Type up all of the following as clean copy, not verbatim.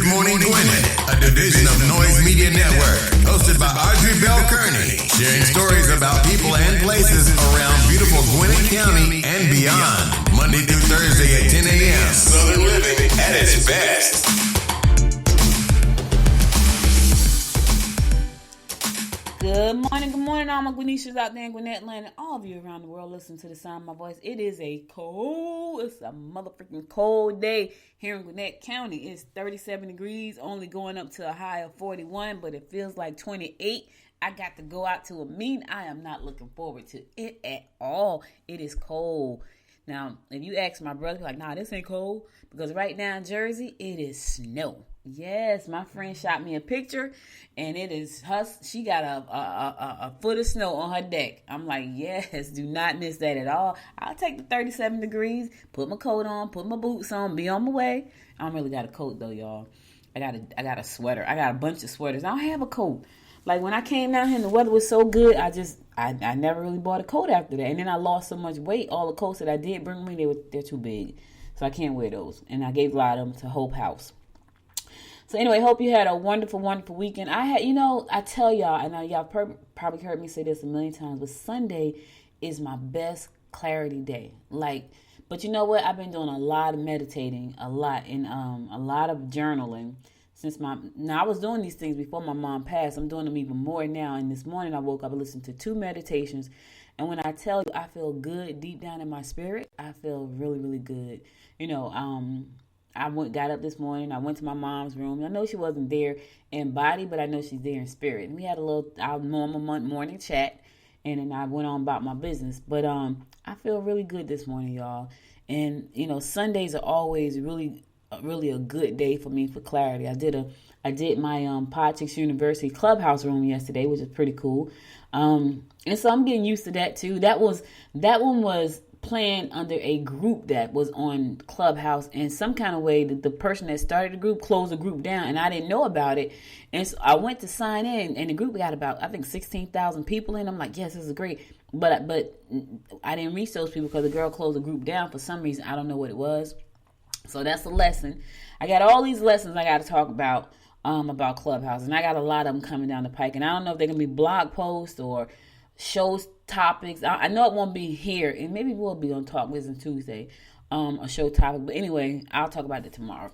Morning Gwinnett, a division of Noise Media Network, hosted by Audrey Bell Kearney, sharing stories about people and places around beautiful Gwinnett County and beyond. Monday through Thursday at 10 a.m. Southern living at its best. Good morning, all my Gwinnetians out there in Gwinnett land and all of you around the world listening to the sound of my voice. It's a motherfucking cold day here in Gwinnett County. It's 37 degrees, only going up to a high of 41, but it feels like 28. I got to go out to a meeting. I am not looking forward to it at all. It is cold. Now, if you ask my brother, like, nah, this ain't cold, because right now in Jersey, it is snow. Yes, my friend shot me a picture, and it is her. She got a foot of snow on her deck. I'm like, yes, do not miss that at all. I'll take the 37 degrees, put my coat on, put my boots on, be on my way. I don't really got a coat though, y'all. I got a sweater. I got a bunch of sweaters. I don't have a coat. Like when I came down here and the weather was so good, I never really bought a coat after that. And then I lost so much weight. All the coats that I did bring me, they're too big, so I can't wear those. And I gave a lot of them to Hope House. So anyway, hope you had a wonderful, wonderful weekend. I tell y'all, and y'all probably heard me say this a million times, but Sunday is my best clarity day. But you know what? I've been doing a lot of meditating, a lot of journaling now I was doing these things before my mom passed. I'm doing them even more now. And this morning I woke up and listened to 2 meditations. And when I tell you, I feel good deep down in my spirit. I feel really, really good. I got up this morning. I went to my mom's room. I know she wasn't there in body, but I know she's there in spirit. And we had our normal morning chat, and then I went on about my business. But I feel really good this morning, y'all. And Sundays are always really a good day for me for clarity. I did my Politics University Clubhouse room yesterday, which is pretty cool. And so I'm getting used to that too. That one was planned under a group that was on Clubhouse, and some kind of way the person that started the group closed the group down, and I didn't know about it. And so I went to sign in, and the group got about, I think, 16,000 people in. I'm like, yes, this is great. But I didn't reach those people because the girl closed the group down for some reason. I don't know what it was. So that's a lesson. I got all these lessons I got to talk about Clubhouse, and I got a lot of them coming down the pike. And I don't know if they're gonna be blog posts or shows topics. I know it won't be here, and maybe we'll be on Talk Wisdom Tuesday, a show topic. But anyway, I'll talk about it tomorrow.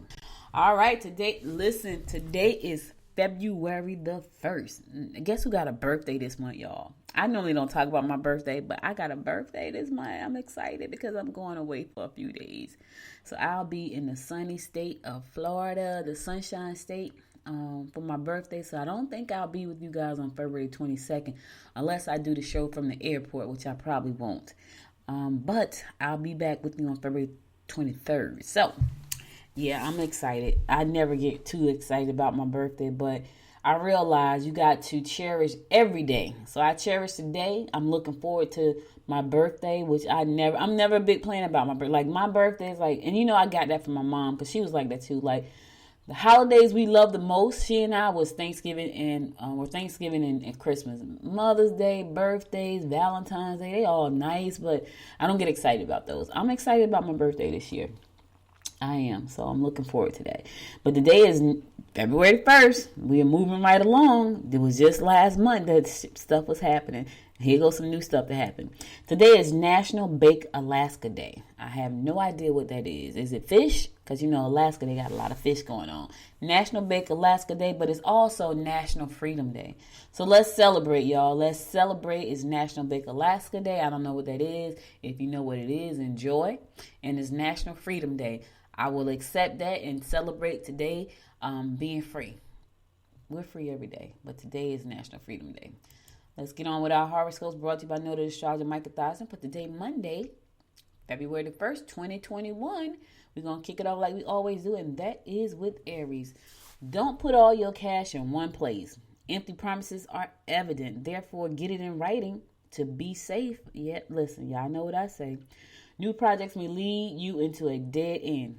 All right, today is February the 1st. Guess who got a birthday this month, y'all? I normally don't talk about my birthday, but I got a birthday this month. I'm excited because I'm going away for a few days. So I'll be in the sunny state of Florida, the Sunshine State, for my birthday. So I don't think I'll be with you guys on February 22nd unless I do the show from the airport, which I probably won't. But I'll be back with you on February 23rd. So yeah, I'm excited. I never get too excited about my birthday, but I realize you got to cherish every day. So I cherish today. I'm looking forward to my birthday, which I'm never a big plan about my birthday. Like my birthday is like, and I got that from my mom because she was like that too. Like the holidays we love the most, she and I, was Thanksgiving and Christmas. Mother's Day, birthdays, Valentine's Day, they all nice, but I don't get excited about those. I'm excited about my birthday this year. I am. So I'm looking forward to that. But today is February 1st. We are moving right along. It was just last month that stuff was happening. Here goes some new stuff that happened. Today is National Bake Alaska Day. I have no idea what that is. Is it fish? Because Alaska, they got a lot of fish going on. National Bake Alaska Day, but it's also National Freedom Day. So let's celebrate, y'all. Let's celebrate. It's National Bake Alaska Day. I don't know what that is. If you know what it is, enjoy. And it's National Freedom Day. I will accept that and celebrate today being free. We're free every day, but today is National Freedom Day. Let's get on with our horoscopes, brought to you by Noted Astrologer Micah Thompson. For today, Monday, February the 1st, 2021, we're going to kick it off like we always do, and that is with Aries. Don't put all your cash in one place. Empty promises are evident. Therefore, get it in writing to be safe. Yet, listen, y'all know what I say. New projects may lead you into a dead end.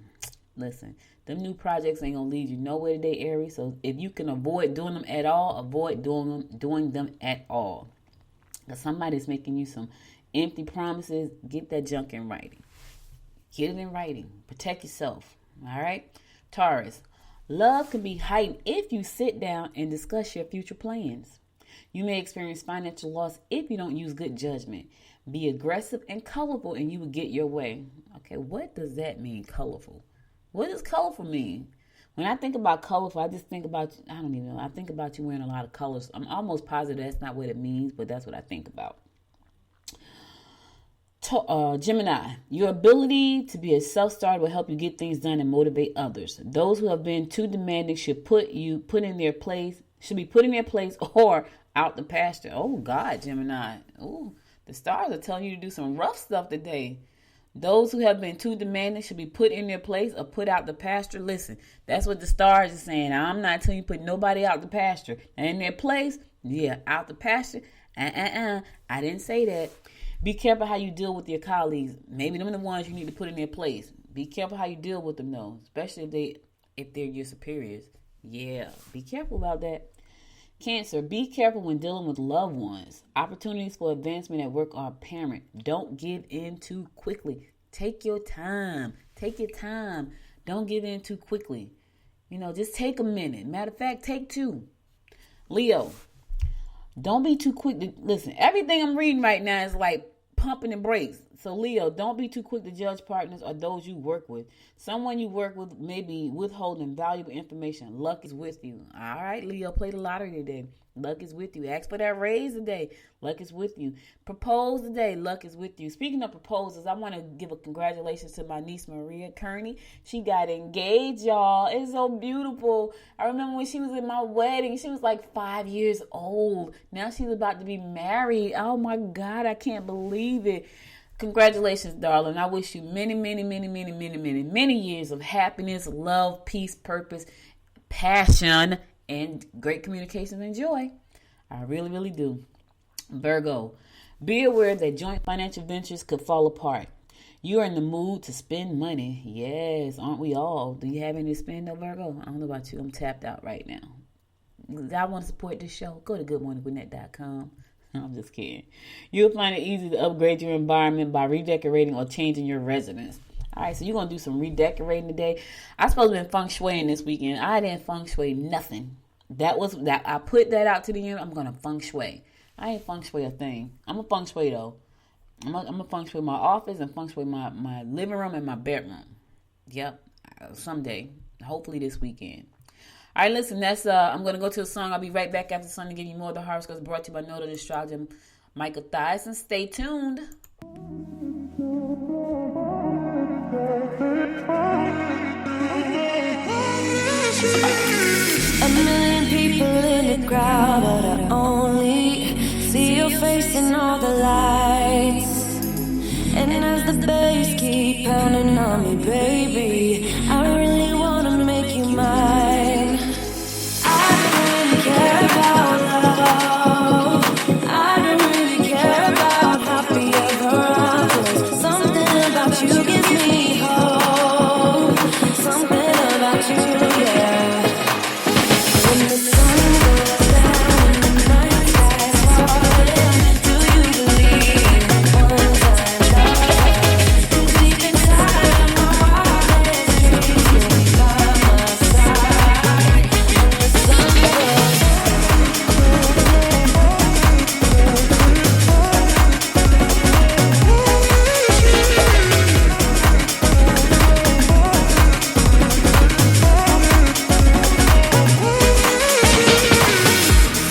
Listen, them new projects ain't going to lead you nowhere today, Aries. So if you can avoid doing them at all, avoid doing them at all. Because somebody's making you some empty promises. Get that junk in writing. Get it in writing. Protect yourself. All right? Taurus, Love can be heightened if you sit down and discuss your future plans. You may experience financial loss if you don't use good judgment. Be aggressive and colorful and you will get your way. Okay, what does that mean, colorful? What does colorful mean? When I think about colorful, I just think about, I don't even know, I think about you wearing a lot of colors. I'm almost positive that's not what it means, but that's what I think about. Gemini, your ability to be a self-starter will help you get things done and motivate others. Those who have been too demanding should be put in their place or out the pasture. Oh God, Gemini. Oh, the stars are telling you to do some rough stuff today. Those who have been too demanding should be put in their place or put out the pasture. Listen, that's what the stars are saying. I'm not telling you put nobody out the pasture. In their place, yeah, out the pasture. I didn't say that. Be careful how you deal with your colleagues. Maybe them are the ones you need to put in their place. Be careful how you deal with them, though, especially if they're your superiors. Yeah, be careful about that. Cancer, be careful when dealing with loved ones. Opportunities for advancement at work are apparent. Don't give in too quickly. Take your time. Take your time. Don't give in too quickly. Just take a minute. Matter of fact, take 2. Leo, don't be too quick to listen. Everything I'm reading right now is like pumping and brakes. So Leo, don't be too quick to judge partners or those you work with. Someone you work with may be withholding valuable information. Luck is with you. All right, Leo, play the lottery today. Luck is with you. Ask for that raise today. Luck is with you. Propose today. Luck is with you. Speaking of proposals, I want to give a congratulations to my niece, Maria Kearney. She got engaged, y'all. It's so beautiful. I remember when she was at my wedding, she was like 5 years old. Now she's about to be married. Oh, my God. I can't believe it. Congratulations, darling. I wish you many, many, many, many, many, many, many years of happiness, love, peace, purpose, passion, and great communications and joy. I really, really do. Virgo, be aware that joint financial ventures could fall apart. You are in the mood to spend money. Yes, aren't we all? Do you have any to spend, though, Virgo? I don't know about you. I'm tapped out right now. I want to support this show. Go to goodmorninggwinnett.com. I'm just kidding. You'll find it easy to upgrade your environment by redecorating or changing your residence. All right, so you're going to do some redecorating today. I supposed to been feng shuiing this weekend. I didn't feng shui nothing. That I put that out to the end. I'm going to feng shui. I ain't feng shui a thing. I'm a feng shui, though. I'm a feng shui my office and feng shui my living room and my bedroom. Yep, someday. Hopefully this weekend. All right, listen, that's I'm going to go to a song. I'll be right back after the song to give you more of the horoscopes brought to you by Note of Astrologer, Michael Theisen. Stay tuned. A million people in the crowd, but I only see your face in all the lights. And as the bass keep pounding on me, baby, I really wanna make you mine. I don't really care about love. I don't really care about happy ever after. Something about you gives me hope. Something about you, yeah. When the sun goes down and the night sky's falling, do you believe one time love? Deep inside of my wildest dreams, you'll be by my side. When the sun goes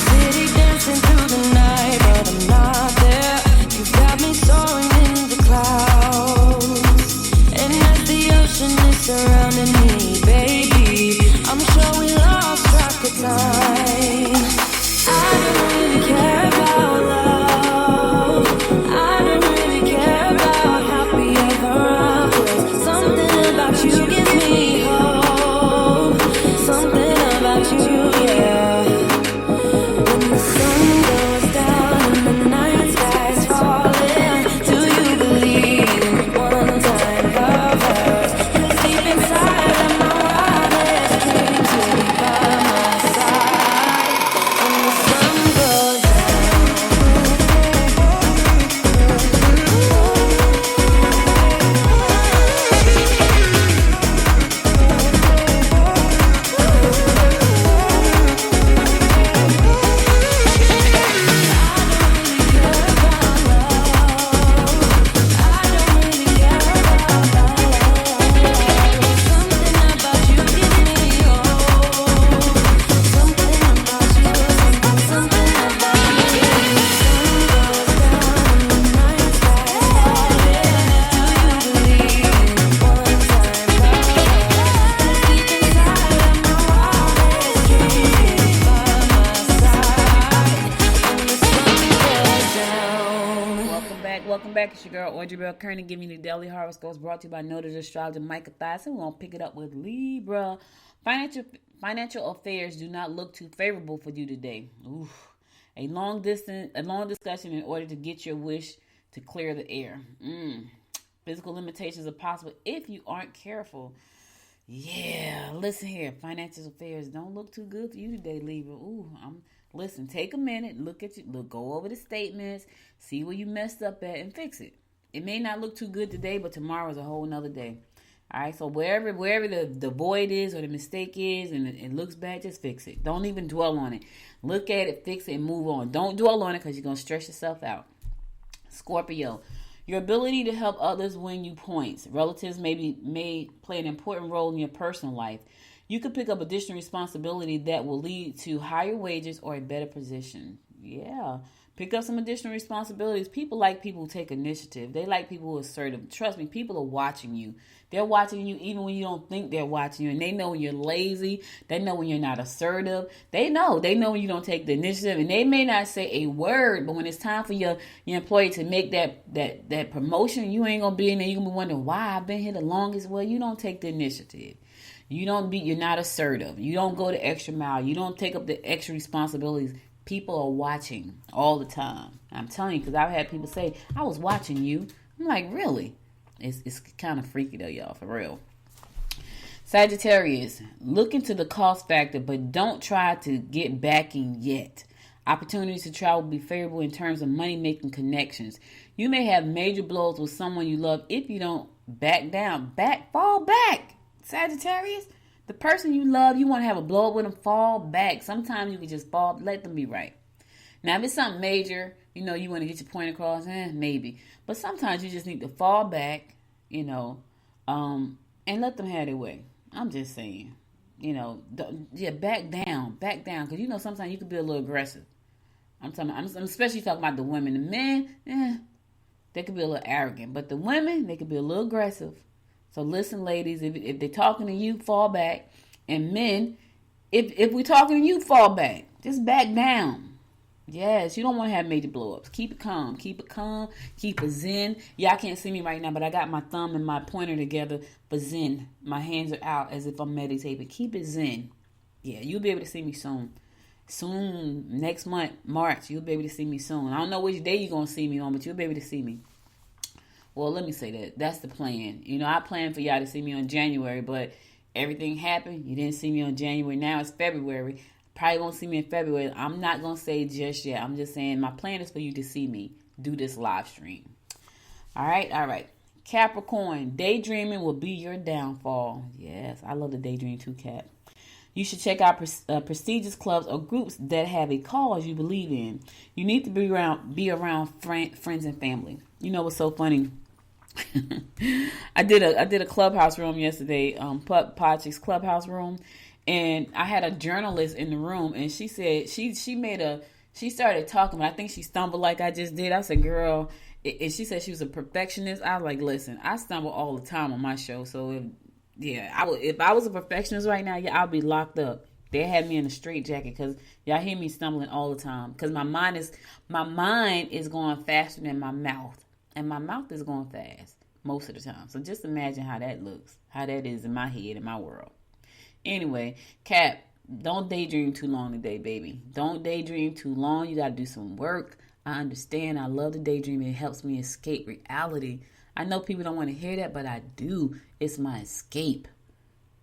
city dancing through the night, but I'm not there. You got me soaring in the clouds, and as the ocean is surrounding me, baby, I'm sure we lost track of time. I don't really care about love. I don't really care about happy ever after. Something about you gives me hope. Something about you, yeah. When the sun goes down and the night sky's falling, do you believe in one-time lovers? 'Cause deep inside of my wildest dreams, you'll be by my side. When the sun goes down. back. It's your girl, Audrey Bell Kearney, giving you the daily horoscopes brought to you by noted astrologer Micah Thyssen. We're going to pick it up with Libra. Financial affairs do not look too favorable for you today. Oof. A long discussion in order to get your wish to clear the air. Physical limitations are possible if you aren't careful. Yeah, listen here. Financial affairs don't look too good for you today, Libra. Listen, take a minute, go over the statements, see where you messed up at, and fix it. It may not look too good today, but tomorrow is a whole nother day. All right, so wherever the void is or the mistake is and it looks bad, just fix it. Don't even dwell on it. Look at it, fix it, and move on. Don't dwell on it because you're going to stress yourself out. Scorpio, your ability to help others win you points. Relatives may play an important role in your personal life. You could pick up additional responsibility that will lead to higher wages or a better position. Yeah. Pick up some additional responsibilities. People like people who take initiative. They like people who are assertive. Trust me, people are watching you. They're watching you even when you don't think they're watching you. And they know when you're lazy. They know when you're not assertive. They know when you don't take the initiative. And they may not say a word, but when it's time for your employee to make that promotion, you ain't going to be in there. You're going to be wondering why I've been here the longest. Well, you don't take the initiative. You're not assertive. You don't go the extra mile. You don't take up the extra responsibilities. People are watching all the time. I'm telling you, because I've had people say, I was watching you. I'm like, really? It's kind of freaky though, y'all, for real. Sagittarius, look into the cost factor, but don't try to get backing yet. Opportunities to travel will be favorable in terms of money-making connections. You may have major blows with someone you love if you don't back down. Fall back, Sagittarius. The person you love, you want to have a blow up with them, fall back. Sometimes you can just fall, let them be right. Now, if it's something major, you want to get your point across, maybe. But sometimes you just need to fall back, and let them have their way. I'm just saying, back down. Because, sometimes you can be a little aggressive. I'm especially talking about the women. The men, they could be a little arrogant. But the women, they could be a little aggressive. So listen, ladies, if they're talking to you, fall back. And men, if we're talking to you, fall back. Just back down. Yes, you don't want to have major blow-ups. Keep it calm. Keep it zen. Y'all can't see me right now, but I got my thumb and my pointer together for zen. My hands are out as if I'm meditating. Keep it zen. Yeah, you'll be able to see me soon. Soon, next month, March, you'll be able to see me soon. I don't know which day you're going to see me on, but you'll be able to see me. Well, let me say that. That's the plan. I planned for y'all to see me on January, but everything happened. You didn't see me on January. Now it's February. Probably won't see me in February. I'm not going to say just yet. I'm just saying my plan is for you to see me do this live stream. All right. Capricorn, daydreaming will be your downfall. Yes, I love the daydream too, Cap. You should check out prestigious clubs or groups that have a cause you believe in. You need to be around friends and family. You know what's so funny? I did a clubhouse room yesterday, Patrick's clubhouse room, and I had a journalist in the room, and she said she started talking, but I think she stumbled like I just did. I said, girl, and she said she was a perfectionist. I was like, listen, I stumble all the time on my show, so if I was a perfectionist right now, I'd be locked up. They had me in a straitjacket because y'all hear me stumbling all the time because my mind is going faster than my mouth. And my mouth is going fast most of the time. So just imagine how that looks, how that is in my head, in my world. Anyway, Cap, don't daydream too long today, baby. Don't daydream too long. You got to do some work. I understand. I love the daydreaming. It helps me escape reality. I know people don't want to hear that, but I do. It's my escape.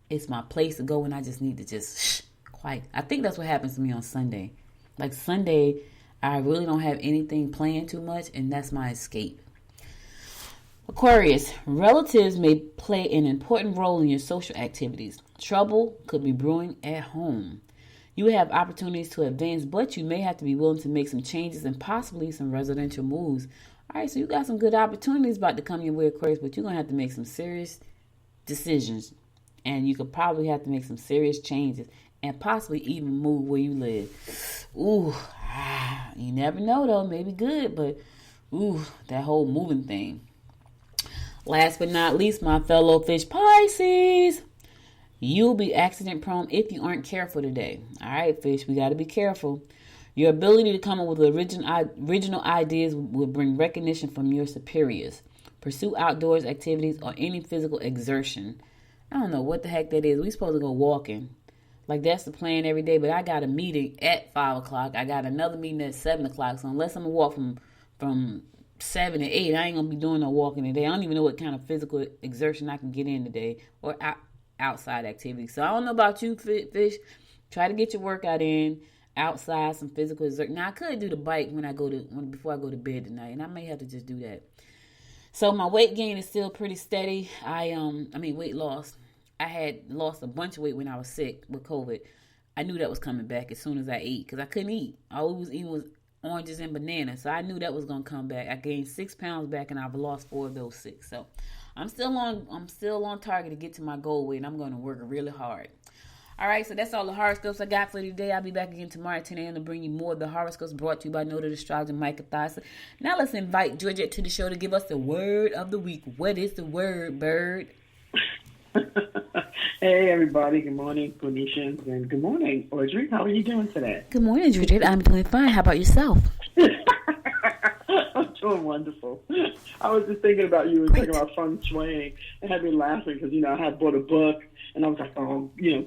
It's my place to go when I just need to just quiet. I think that's what happens to me on Sunday. Like Sunday, I really don't have anything planned too much, and that's my escape. Aquarius, relatives may play an important role in your social activities. Trouble could be brewing at home. You will have opportunities to advance, but you may have to be willing to make some changes and possibly some residential moves. All right, so you got some good opportunities about to come your way, Aquarius, but you're going to have to make some serious decisions. And you could probably have to make some serious changes and possibly even move where you live. Ooh, you never know, though. Maybe good, but that whole moving thing. Last but not least, my fellow fish Pisces, you'll be accident prone if you aren't careful today. All right, fish, we got to be careful. Your ability to come up with original ideas will bring recognition from your superiors. Pursue outdoors activities or any physical exertion. I don't know what the heck that is. We supposed to go walking. Like, that's the plan every day. But I got a meeting at 5 o'clock. I got another meeting at 7 o'clock. So unless I'm going to walk from 7 to 8, I ain't going to be doing no walking today. I don't even know what kind of physical exertion I can get in today or outside activities. So I don't know about you, Fish. Try to get your workout in. Outside, some physical exertion. Now, I could do the bike before I go to bed tonight, and I may have to just do that. So my weight gain is still pretty steady. Weight loss. I had lost a bunch of weight when I was sick with COVID. I knew that was coming back as soon as I ate because I couldn't eat. All I was eating was oranges and bananas, so I knew that was gonna come back. I gained 6 pounds back, and I've lost 4 of those 6. So I'm still on target to get to my goal weight, and I'm going to work really hard. All right, so that's all the horoscopes I got for today. I'll be back again tomorrow at 10 a.m. to bring you more of the horoscopes brought to you by Noted Astrologer Micah Thyssen. Now let's invite Georgette to the show to give us the word of the week. What is the word, Bird? Hey, everybody. Good morning, Phoenicians, and good morning, Audrey. How are you doing today? Good morning, Georgette. I'm doing fine. How about yourself? I'm doing wonderful. I was just thinking about you and talking about feng shui, and had me laughing because, I had bought a book, and I was like,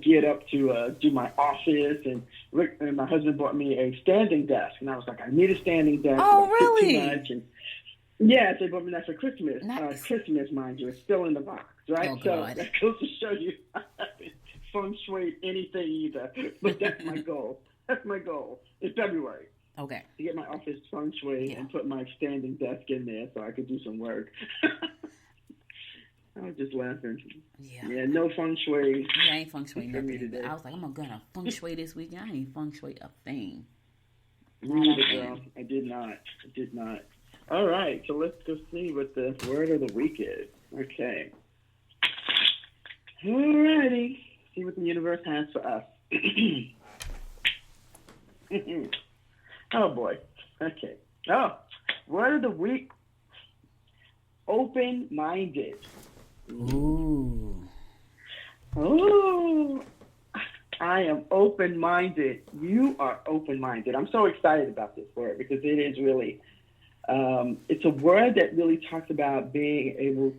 geared up to do my office, and Rick and my husband bought me a standing desk, and I was like, I need a standing desk. Oh, really? Too much, and yes, they bought me that for Christmas. Nice. Christmas, mind you, it's still in the box, right? Oh, so God. that goes to show you I haven't feng shui anything either, but that's my goal. That's my goal in February. Okay. To get my office feng shui and put my standing desk in there so I could do some work. I was just laughing. Yeah, no feng shui. Yeah, I ain't feng shui nothing. I was like, I'm gonna feng shui this weekend. I ain't feng shui a thing. Girl. I did not. All right, so let's go see what the word of the week is. Okay. All righty. See what the universe has for us. Oh, boy. Okay. Oh, word of the week, open-minded. Ooh. Oh, I am open-minded. You are open-minded. I'm so excited about this word because it is really, it's a word that really talks about being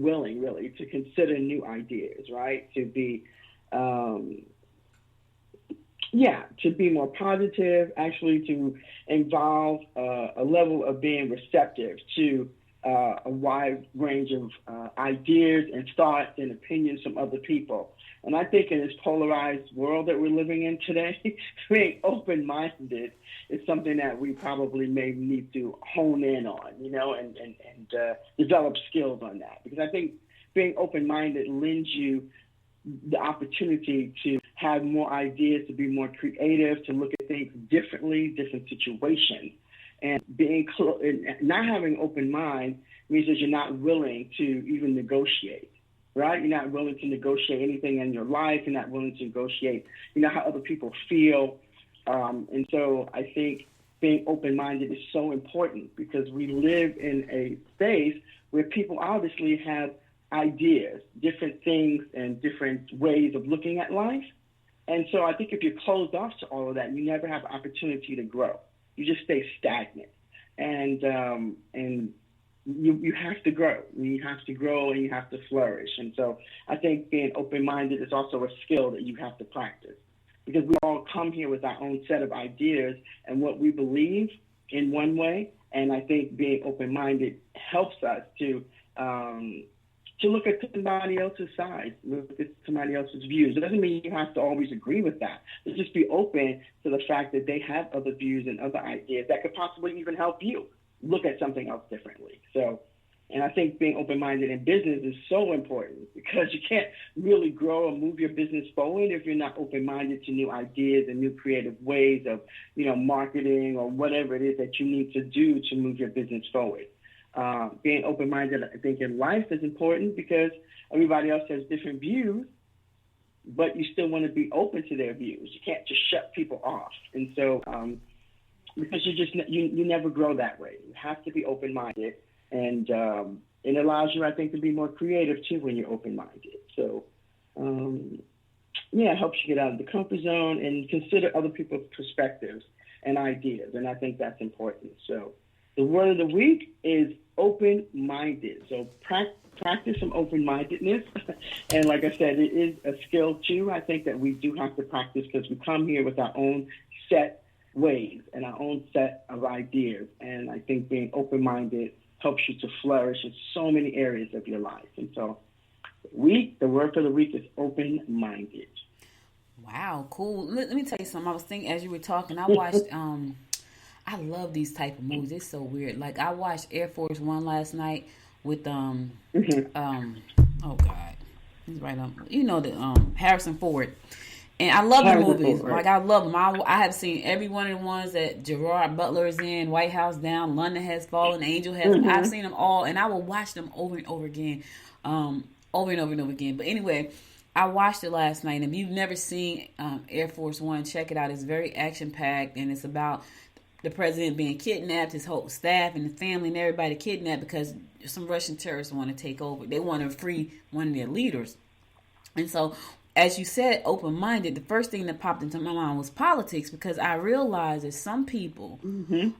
willing, really, to consider new ideas, right? To be, to be more positive, actually to involve a level of being receptive to a wide range of ideas and thoughts and opinions from other people. And I think in this polarized world that we're living in today, being open-minded is something that we probably may need to hone in on, and develop skills on that. Because I think being open-minded lends you the opportunity to have more ideas, to be more creative, to look at things differently, different situations. And not having an open mind means that you're not willing to even negotiate, right? You're not willing to negotiate anything in your life. You're not willing to negotiate, how other people feel. And so I think being open-minded is so important because we live in a space where people obviously have ideas, different things, and different ways of looking at life. And so I think if you're closed off to all of that, you never have an opportunity to grow. You just stay stagnant, and you have to grow. You have to grow, and you have to flourish. And so I think being open-minded is also a skill that you have to practice because we all come here with our own set of ideas and what we believe in one way. And I think being open-minded helps us to look at somebody else's side, look at somebody else's views. It doesn't mean you have to always agree with that. But just be open to the fact that they have other views and other ideas that could possibly even help you look at something else differently. So, and I think being open-minded in business is so important because you can't really grow or move your business forward if you're not open-minded to new ideas and new creative ways of, marketing or whatever it is that you need to do to move your business forward. Being open-minded, I think, in life is important because everybody else has different views, but you still want to be open to their views. You can't just shut people off. And so, because you never grow that way. You have to be open-minded, and it allows you, I think, to be more creative too when you're open-minded. So, it helps you get out of the comfort zone and consider other people's perspectives and ideas. And I think that's important. So the word of the week is open-minded. So practice some open-mindedness. And like I said, it is a skill too. I think that we do have to practice because we come here with our own set ways and our own set of ideas. And I think being open-minded helps you to flourish in so many areas of your life. And so the word for the week is open-minded. Wow, cool. Let me tell you something. I was thinking as you were talking, I watched I love these type of movies. It's so weird. Like I watched Air Force One last night with oh God. He's right on. You know the Harrison Ford. And I love the movies. Like, I love them. I have seen every one of the ones that Gerard Butler is in, White House Down, London Has Fallen, Angel Has... I've seen them all, and I will watch them over and over again. Over and over and over again. But anyway, I watched it last night, and if you've never seen Air Force One, check it out. It's very action-packed, and it's about the president being kidnapped, his whole staff and the family and everybody kidnapped because some Russian terrorists want to take over. They want to free one of their leaders. And so... as you said, open-minded, the first thing that popped into my mind was politics, because I realized that some people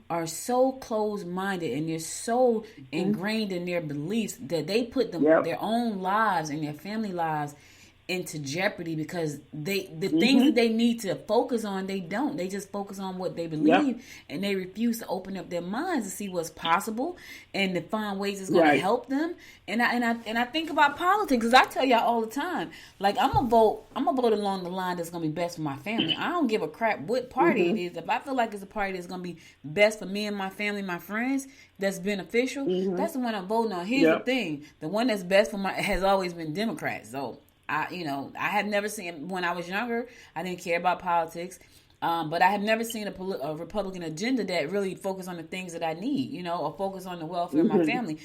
are so closed-minded and they're so ingrained in their beliefs that they put their own lives and their family lives into jeopardy because the things that they need to focus on, they don't. They just focus on what they believe, and they refuse to open up their minds to see what's possible and to find ways it's going to help them. And I think about politics, because I tell y'all all the time, like I'm gonna vote along the line that's gonna be best for my family. I don't give a crap what party it is. If I feel like it's a party that's gonna be best for me and my family, my friends, that's beneficial, that's the one I'm voting on. Here's the thing: the one that's best for has always been Democrats. So I have never seen, when I was younger, I didn't care about politics, but I have never seen a Republican agenda that really focused on the things that I need, or focus on the welfare of my family.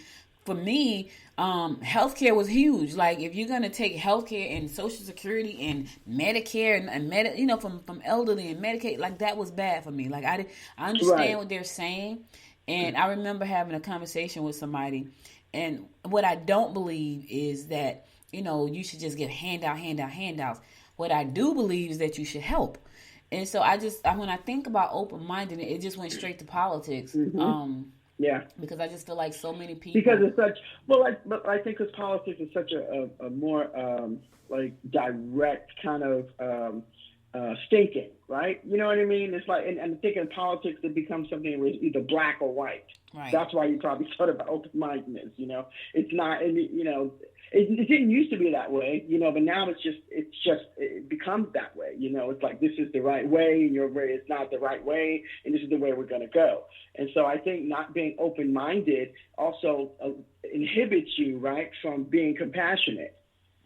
For me, healthcare was huge. Like, if you're going to take healthcare and Social Security and Medicare and from elderly and Medicaid, like, that was bad for me. Like, I understand what they're saying. And I remember having a conversation with somebody, and what I don't believe is that, you should just give handouts. What I do believe is that you should help. And so when I think about open-minded, it just went straight to politics. Because I just feel like so many people... Because it's such... but I think because politics is such a more, direct kind of thinking, right? You know what I mean? It's like... And I think in politics, it becomes something where it's either black or white. Right. That's why you probably thought about open-mindedness, It's not... It didn't used to be that way, but now it becomes that way. It's like, this is the right way and your way is not the right way, and this is the way we're going to go. And so I think not being open-minded also inhibits you, right, from being compassionate.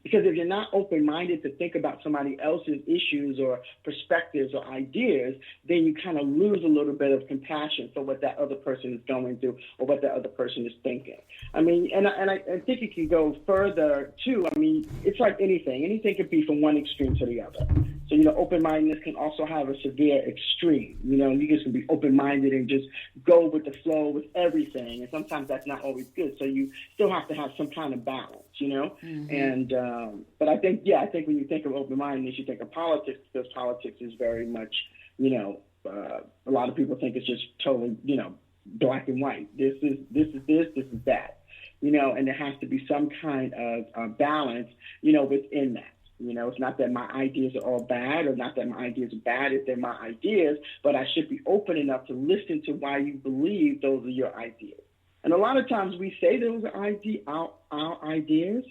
Because if you're not open-minded to think about somebody else's issues or perspectives or ideas, then you kind of lose a little bit of compassion for what that other person is going through or what that other person is thinking. I mean, and I think it can go further too. I mean, it's like anything. Anything can be from one extreme to the other. So, open-mindedness can also have a severe extreme. You just can be open-minded and just go with the flow with everything. And sometimes that's not always good. So you still have to have some kind of balance, And but I think when you think of open-mindedness, you think of politics, because politics is very much, a lot of people think it's just totally, black and white. This is this is that, and there has to be some kind of balance, within that. It's not that my ideas are all bad, or not that my ideas are bad if they're my ideas, but I should be open enough to listen to why you believe those are your ideas. And a lot of times we say those are our ideas,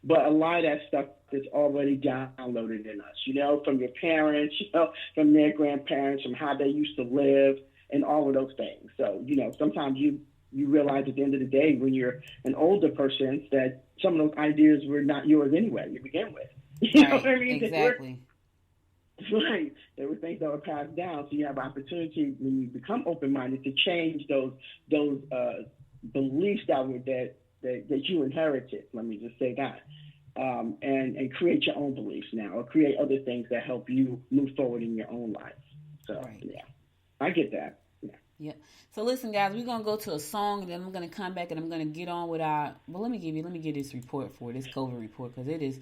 but a lot of that stuff is already downloaded in us, from your parents, from their grandparents, from how they used to live, and all of those things. So, sometimes you realize at the end of the day, when you're an older person, that some of those ideas were not yours anyway to begin with. You know what I mean? Exactly. There were things that were passed down. So you have opportunity when you become open-minded to change those beliefs that you inherited. Let me just say that. And create your own beliefs now, or create other things that help you move forward in your own life. So, I get that. Yeah. So listen, guys, we're going to go to a song, and then I'm going to come back and I'm going to get on with let me give this report for this COVID report, because it is,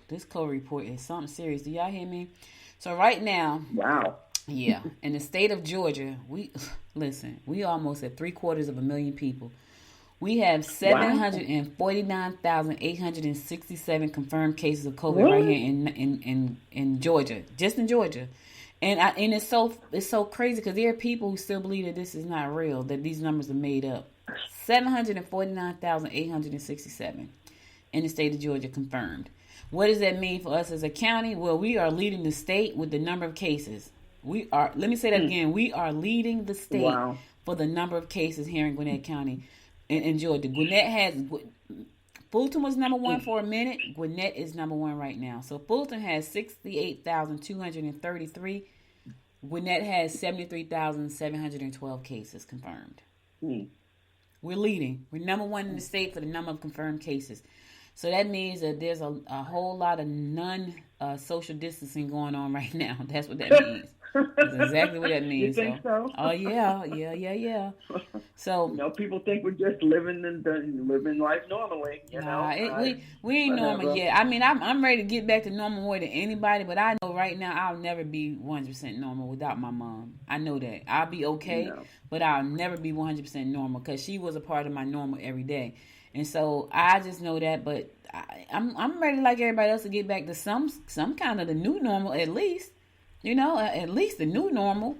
this COVID report is something serious. Do y'all hear me? So right now, Yeah, in the state of Georgia, we almost at 750,000 people. We have 749,867 confirmed cases of COVID right here in Georgia, just in Georgia, and it's so crazy because there are people who still believe that this is not real, that these numbers are made up. 749,867 in the state of Georgia confirmed. What does that mean for us as a county? Well, we are leading the state with the number of cases. Let me say that again. We are leading the state for the number of cases here in Gwinnett County in Georgia. Fulton was number one for a minute. Gwinnett is number one right now. So Fulton has 68,233. Gwinnett has 73,712 cases confirmed. We're leading. We're number one in the state for the number of confirmed cases. So that means that there's a whole lot of social distancing going on right now. That's what that means. That's exactly what that means. You think so? Oh yeah. So people think we're just living life normally. We ain't normal yet. I mean, I'm ready to get back to normal more than anybody, but I know right now I'll never be 100% normal without my mom. I know that. I'll be okay, but I'll never be 100% normal because she was a part of my normal every day. And so I just know that, but I'm ready, like everybody else, to get back to some kind of the new normal, at least. At least the new normal.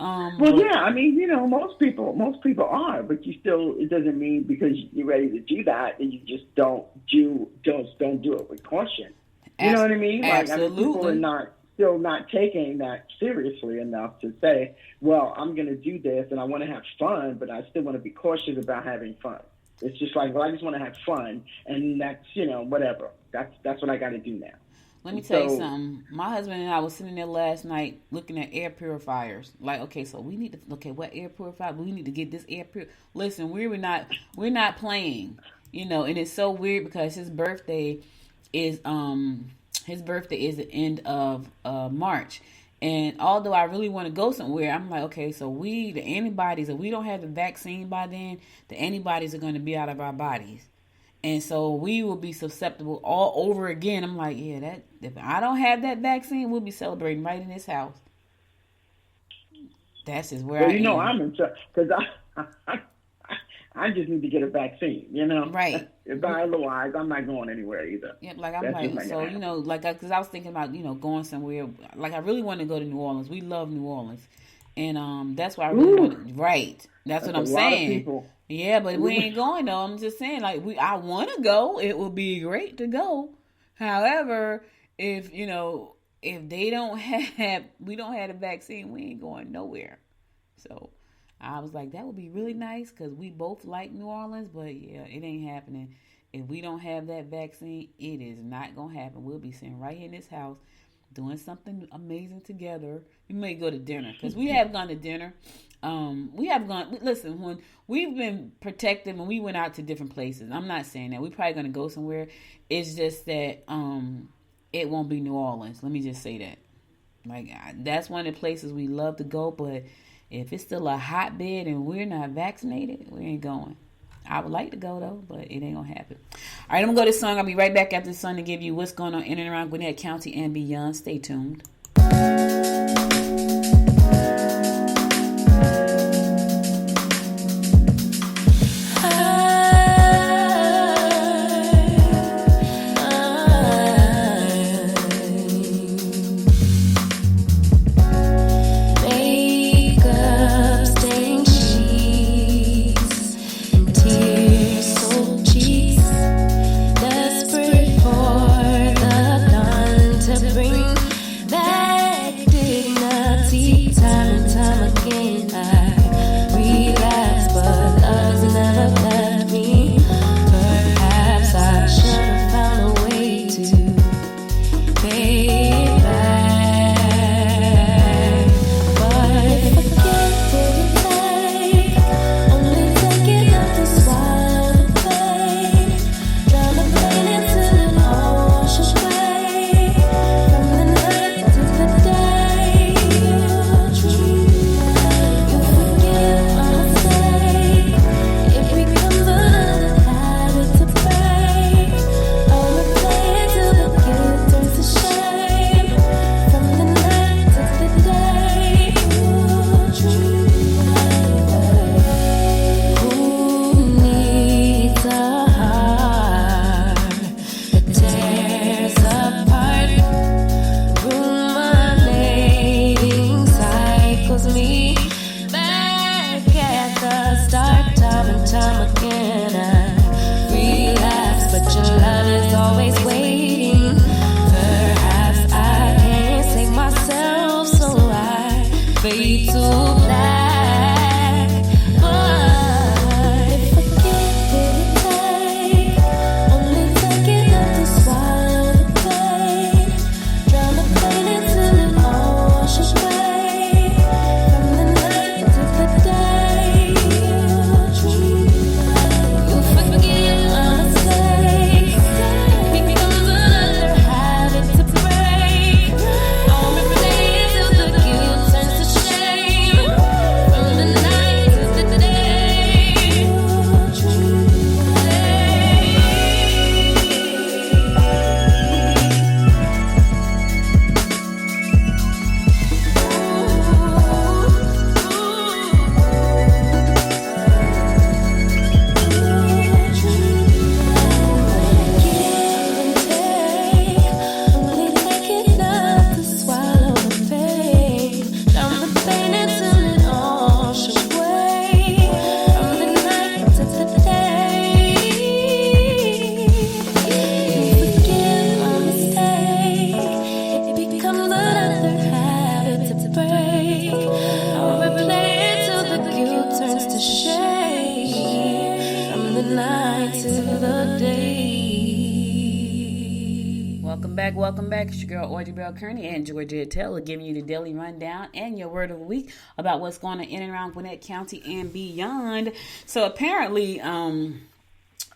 Most people are, but it doesn't mean because you're ready to do that and you just don't do it with caution. You know what I mean? Absolutely. People are still not taking that seriously enough to say, well, I'm going to do this and I want to have fun, but I still want to be cautious about having fun. It's just like, well, I just want to have fun, and that's, whatever. That's what I got to do now. Let me tell you something. My husband and I was sitting there last night looking at air purifiers. Like, okay, so we need to look at what air purifier. We need to get this air purifier. Listen, we're not playing, and it's so weird because his birthday is the end of March. And although I really want to go somewhere, I'm like, okay, so the antibodies, if we don't have the vaccine by then, the antibodies are going to be out of our bodies. And so we will be susceptible all over again. I'm like, yeah, if I don't have that vaccine, we'll be celebrating right in this house. That's just where I am. I'm in trouble because I just need to get a vaccine, Right. If otherwise, I'm not going anywhere either. Yeah, because I was thinking about, going somewhere. Like, I really want to go to New Orleans. We love New Orleans. And that's why I really want to. Right. That's what I'm saying. Lot of people. Yeah, but we ain't going, though. I'm just saying, I want to go. It would be great to go. However, if we don't have a vaccine, we ain't going nowhere. So I was like, that would be really nice because we both like New Orleans, but yeah, it ain't happening. If we don't have that vaccine, it is not going to happen. We'll be sitting right here in this house doing something amazing together. We may go to dinner because we have gone to dinner. Listen, when we've been protected when we went out to different places, I'm not saying that. We're probably going to go somewhere. It's just that it won't be New Orleans. Let me just say that. That's one of the places we love to go, but if it's still a hotbed and we're not vaccinated, we ain't going. I would like to go, though, but it ain't going to happen. All right, I'm going to go to this song. I'll be right back after the song to give you what's going on in and around Gwinnett County and beyond. Stay tuned. Time and time back. It's your girl, Audrey Bell Kearney and Georgia Taylor giving you the daily rundown and your word of the week about what's going on in and around Gwinnett County and beyond. So apparently,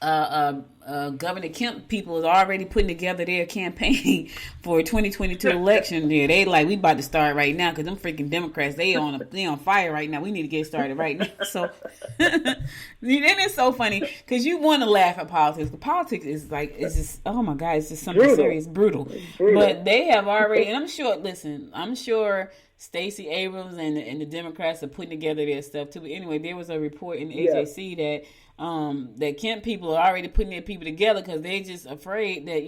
Governor Kemp people is already putting together their campaign for 2022 election. Yeah, they like, we about to start right now because them freaking Democrats, they on fire right now. We need to get started right now. So, and it's so funny because you want to laugh at politics. But politics is like, it's just, oh my God, it's just something serious, brutal. But they have already, and I'm sure Stacey Abrams and the Democrats are putting together their stuff too. But anyway, there was a report in AJC that that Kemp people are already putting their people together because they're just afraid that,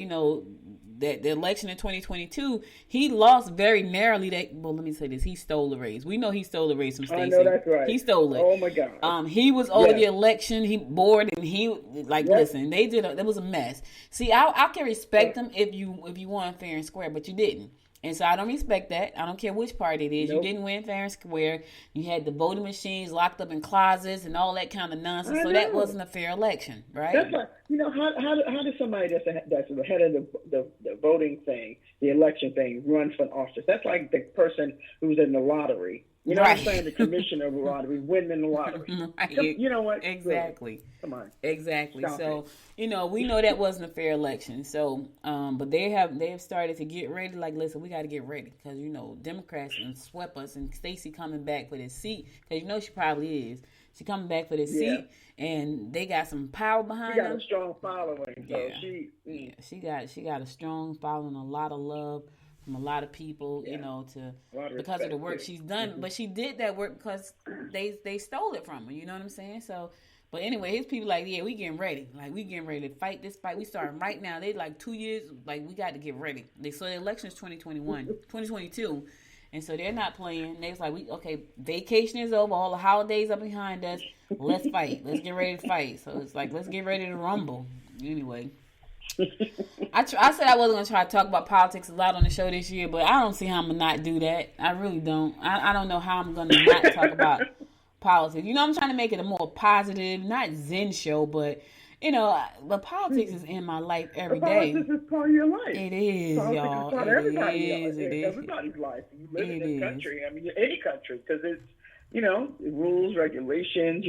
that the election in 2022, he lost very narrowly. Let me say this. He stole the race. We know he stole the race from Stacey. I know that's right. He stole it. Oh, my God. He was over the election. He bored and listen, they did that was a mess. See, I can respect them if you won fair and square, but you didn't. And so I don't respect that. I don't care which party it is. Nope. You didn't win fair and square. You had the voting machines locked up in closets and all that kind of nonsense. So that wasn't a fair election, right? That's like, how does somebody that's the head of the voting thing, the election thing, run for office? That's like the person who's in the lottery. You know what I'm saying? The commissioner of the lottery, winning the lottery. Right. You know what? Exactly. Really? Come on. Exactly. Stop so, it. We know that wasn't a fair election. So, but they have started to get ready. Like, listen, we got to get ready because, Democrats and swept us and Stacey coming back for this seat because, she probably is. She coming back for this seat and they got some power behind her. She got a strong following. So she got a strong following, a lot of love from a lot of people, because of the work she's done. Mm-hmm. But she did that work because they stole it from her. You know what I'm saying? So, but anyway, his people like, we getting ready. Like, we getting ready to fight this fight. We starting right now. They like 2 years. Like, we got to get ready. So the election is 2022. And so they're not playing. They was like, vacation is over. All the holidays are behind us. Let's fight. Let's get ready to fight. So it's like, let's get ready to rumble. Anyway. I said I wasn't going to try to talk about politics a lot on the show this year, but I don't see how I'm going to not do that. I really don't. I don't know how I'm going to not talk about politics. I'm trying to make it a more positive, not Zen show, but, but politics is in my life every day. Politics is part of your life. It is, politics y'all. Is part of everybody's life. It is. Everybody's life. You live in this country. I mean, any country, because it's, rules, regulations,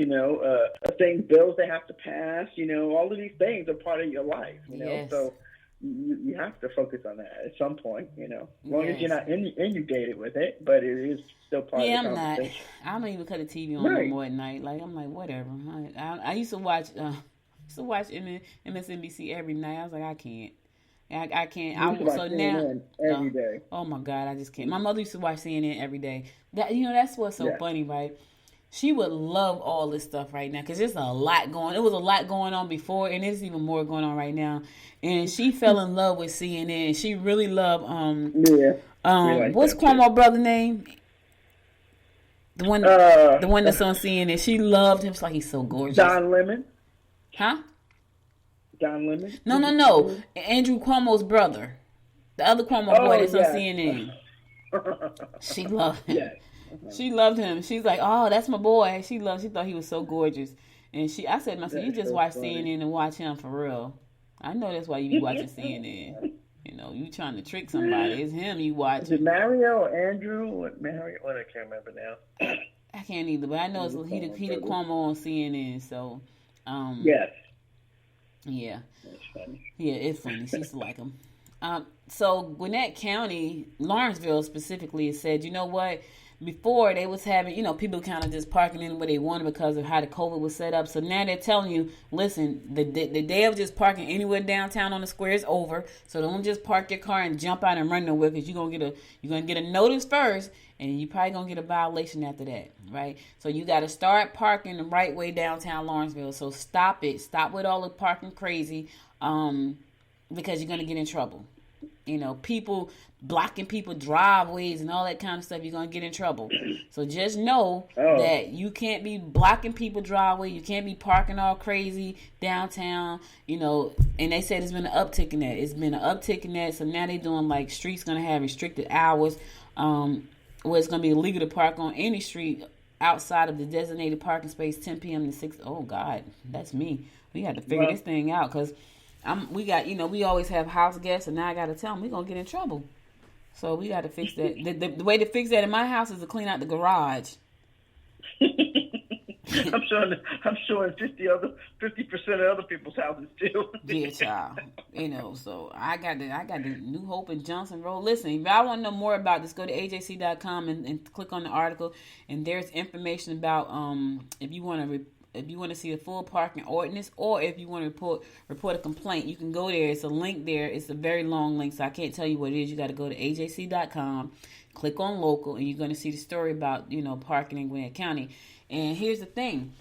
bills they have to pass, all of these things are part of your life, Yes. So you have to focus on that at some point, as long as you're not inundated with it, but it is still part of the conversation. I'm not. I don't even cut the TV on no more at night. Like, I'm like, whatever. I used to watch MSNBC every night. I was like, I can't. I can't. So now, every day. Oh my God, I just can't. My mother used to watch CNN every day. That's what's so funny, right? She would love all this stuff right now because there's a lot going. It was a lot going on before, and there's even more going on right now. And she fell in love with CNN. She really loved what's Cuomo brother name? The one that's on CNN. She loved him. It's like, he's so gorgeous. Don Lemon. Huh? Don Lemon? No. Andrew Cuomo's brother. The other Cuomo boy that's on CNN. She loved him. Yes. She loved him. She's like, oh, that's my boy. She thought he was so gorgeous. And I said to myself, you just watch CNN and watch him for real. I know that's why you be watching CNN. You trying to trick somebody. It's him you watch. Is it Mario or Andrew? Mario? What, I can't remember now. I can't either, but I know he the Cuomo on CNN. So, yes. Yeah. That's funny. Yeah, it's funny. She used to like him. So Gwinnett County, Lawrenceville specifically, said, you know what? Before they was having, people kind of just parking in where they wanted because of how the COVID was set up. So now they're telling you, listen, the day of just parking anywhere downtown on the square is over. So don't just park your car and jump out and run nowhere because you're gonna get a notice first, and you probably gonna get a violation after that, right? So you got to start parking the right way downtown Lawrenceville. So stop it. Stop with all the parking crazy, because you're gonna get in trouble. People blocking people driveways and all that kind of stuff, you're going to get in trouble. So just know that you can't be blocking people driveway. You can't be parking all crazy downtown, and they said it's been an uptick in that. So now they're doing like streets going to have restricted hours, where it's going to be illegal to park on any street outside of the designated parking space 10 p.m. to 6. Oh, God, that's me. We got to figure this thing out because we got, we always have house guests, and now I got to tell them we're going to get in trouble. So we got to fix that. The way to fix that in my house is to clean out the garage. I'm sure 50% of other people's houses too. Yeah, child. So I got the New Hope and Johnson Road. Listen, if y'all want to know more about this, go to ajc.com and click on the article, and there's information about if you want to see the full parking ordinance, or if you want to report a complaint, you can go there. It's a link there. It's a very long link, so I can't tell you what it is. You got to go to ajc.com, click on local, and you're going to see the story about parking in Gwinnett County. And here's the thing,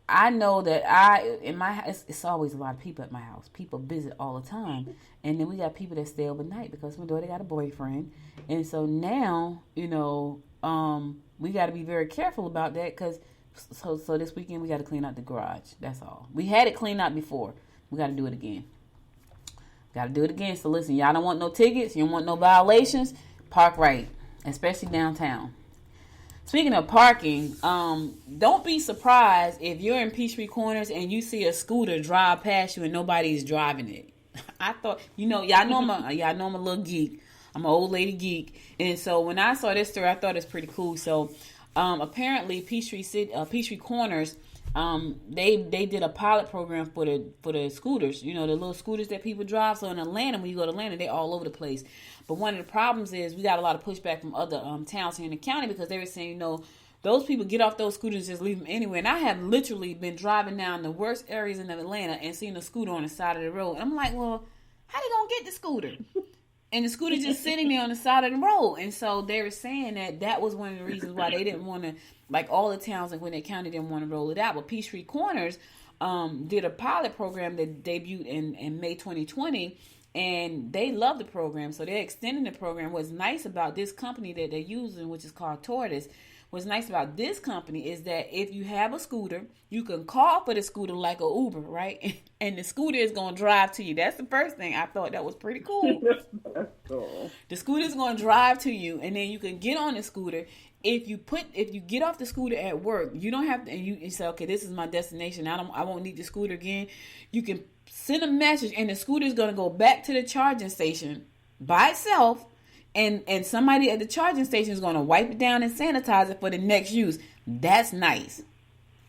I know that in my house, it's always a lot of people at my house. People visit all the time. And then we got people that stay overnight because my daughter got a boyfriend. And so now, we got to be very careful about that because so this weekend we got to clean out the garage. That's all. We had it cleaned out before. We got to do it again. So listen, y'all don't want no tickets. You don't want no violations. Park right, especially downtown. Speaking of parking, don't be surprised if you're in Peachtree Corners and you see a scooter drive past you and nobody's driving it. I thought, y'all know I'm a little geek. I'm an old lady geek. And so when I saw this story, I thought it's pretty cool. So apparently Peachtree Corners, they did a pilot program for the scooters, the little scooters that people drive. So in Atlanta, when you go to Atlanta, they're all over the place. But one of the problems is we got a lot of pushback from other towns here in the county because they were saying, those people get off those scooters and just leave them anywhere. And I have literally been driving down the worst areas in Atlanta and seen a scooter on the side of the road. And I'm like, well, how they gonna get the scooter? And the scooter just sitting there on the side of the road. And so they were saying that was one of the reasons why they didn't want to, like all the towns in Gwinnett County didn't want to roll it out. But Peachtree Corners did a pilot program that debuted in May 2020. And they love the program, so they're extending the program. What's nice about this company that they're using, which is called Tortoise, what's nice about this company is that if you have a scooter, you can call for the scooter like a Uber, right? And the scooter is going to drive to you. That's the first thing. I thought that was pretty cool. That's cool. The scooter is going to drive to you, and then you can get on the scooter. If you get off the scooter at work, you don't have to, and you say, okay, this is my destination. I won't need the scooter again. You can send a message, and the scooter is going to go back to the charging station by itself, and somebody at the charging station is going to wipe it down and sanitize it for the next use. That's nice.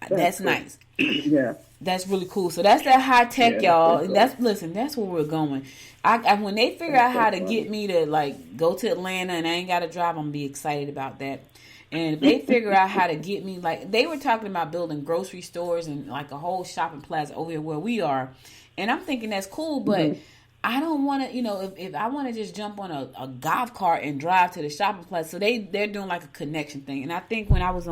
That's cool. Nice. Yeah. That's really cool. So that's that high tech, y'all. Cool. That's where we're going. I when they figure out how to get me to go to Atlanta and I ain't got to drive, I'm gonna be excited about that. And if they figure out how to get me, they were talking about building grocery stores and a whole shopping plaza over here where we are. And I'm thinking that's cool, but I don't want to, if I want to just jump on a golf cart and drive to the shopping plaza. So they're doing a connection thing. And I think when I was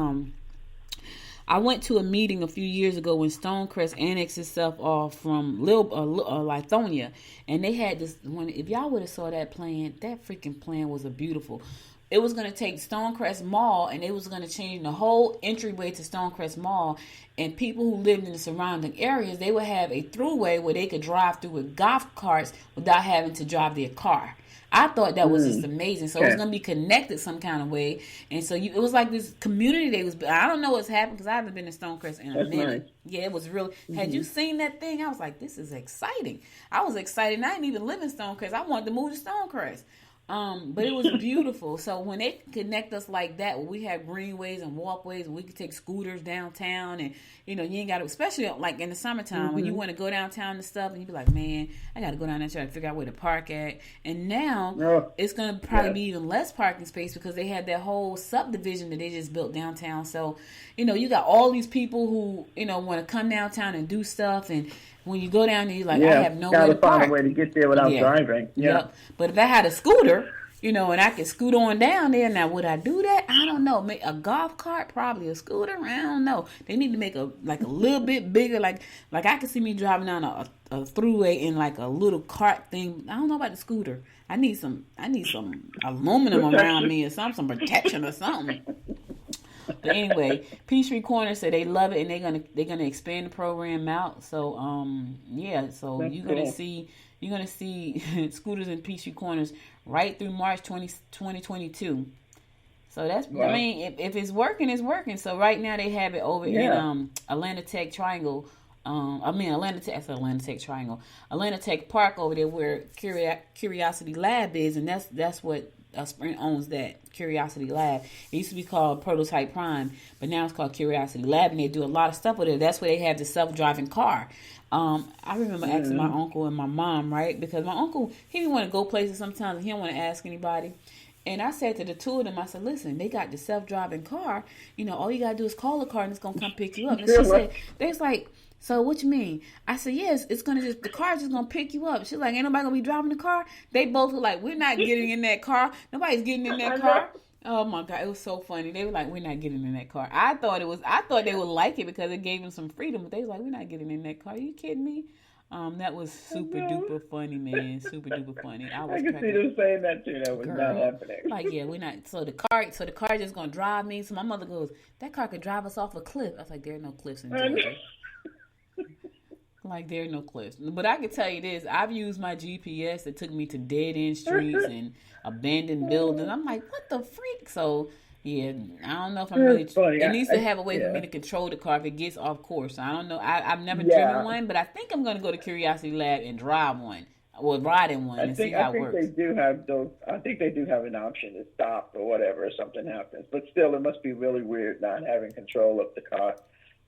I went to a meeting a few years ago when Stonecrest annexed itself off from Lithonia, and they had this one. If y'all would have saw that plan, that freaking plan was beautiful. It was going to take Stonecrest Mall, and it was going to change the whole entryway to Stonecrest Mall. And people who lived in the surrounding areas, they would have a throughway where they could drive through with golf carts without having to drive their car. I thought that was just amazing. So it was going to be connected some kind of way. And so it was like this community day was. I don't know what's happened because I haven't been to Stonecrest in a minute. Nice. Yeah, it was really. Had you seen that thing? I was like, this is exciting. I was excited. And I didn't even live in Stonecrest. I wanted to move to Stonecrest. But it was beautiful. So when they connect us like that, where we have greenways and walkways, and we could take scooters downtown, and you ain't got to, especially in the summertime when you want to go downtown and stuff, and you be like, man, I got to go down there and try to figure out where to park at. And now it's going to probably be even less parking space because they had that whole subdivision that they just built downtown. So you got all these people who want to come downtown and do stuff, and when you go down there, you're like, I have nowhere to park. Gotta find a way to get there without driving. Yeah. Yep. But if I had a scooter, and I could scoot on down there, now would I do that? I don't know. Make a golf cart, probably a scooter. I don't know. They need to make a little bit bigger. Like I could see me driving down a throughway in a little cart thing. I don't know about the scooter. I need some aluminum around me or some protection or something. But anyway, Peachtree Corners said they love it and they're gonna expand the program out. So so you're gonna see scooters in Peachtree Corners right through March 2022. So that's I mean if it's working, it's working. So right now they have it over in Atlanta Tech Triangle Atlanta Tech Triangle. Atlanta Tech Park over there where Curiosity Lab is, and that's what Sprint owns that, Curiosity Lab. It used to be called Prototype Prime, but now it's called Curiosity Lab, and they do a lot of stuff with it. That's where they have the self-driving car. I remember asking my uncle and my mom, right? Because my uncle, he didn't want to go places sometimes, and he don't want to ask anybody. And I said to the two of them, I said, listen, they got the self-driving car. You know, all you got to do is call the car, and it's going to come pick you up. And she said, they was like, so what you mean? I said, yes, it's going to just, the car's just going to pick you up. She's like, ain't nobody going to be driving the car? They both were like, we're not getting in that car. Nobody's getting in that car. Oh my God, it was so funny. They were like, we're not getting in that car. I thought they would like it because it gave them some freedom, but they was like, we're not getting in that car. Are you kidding me? That was super duper funny, man. Super duper funny. I can see them saying that too. That was not happening. Like, yeah, we're not. So the car just gonna drive me. So my mother goes, that car could drive us off a cliff. I was like, there are no cliffs in Georgia. Like, there are no cliffs. But I can tell you this, I've used my GPS that took me to dead-end streets and abandoned buildings. I'm like, what the freak? So, yeah, I don't know if I'm really... It needs to have a way for me to control the car if it gets off course. I don't know. I've never driven one, but I think I'm going to go to Curiosity Lab and drive one. Or ride in one and see how it works. They do have those. I think they do have an option to stop or whatever if something happens. But still, it must be really weird not having control of the car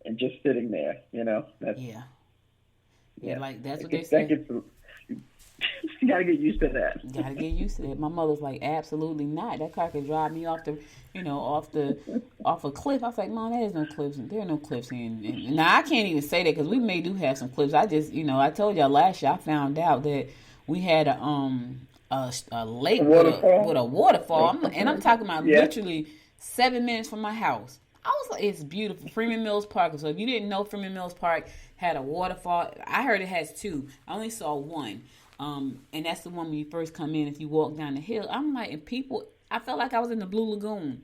and just sitting there, you know? Yeah, like that's what they say. You gotta get used to that. Gotta get used to that. My mother's like, absolutely not. That car could drive me off a cliff. I was like, Mom, there's no cliffs. There are no cliffs here. And now I can't even say that because we do have some cliffs. I just, I told y'all last year I found out that we had a lake with a waterfall. I'm talking about literally 7 minutes from my house. I was like, it's beautiful. Freeman Mills Park. So if you didn't know, Freeman Mills Park had a waterfall. I heard it has two. I only saw one. And that's the one when you first come in, if you walk down the hill. I'm like, and people, I felt like I was in the Blue Lagoon.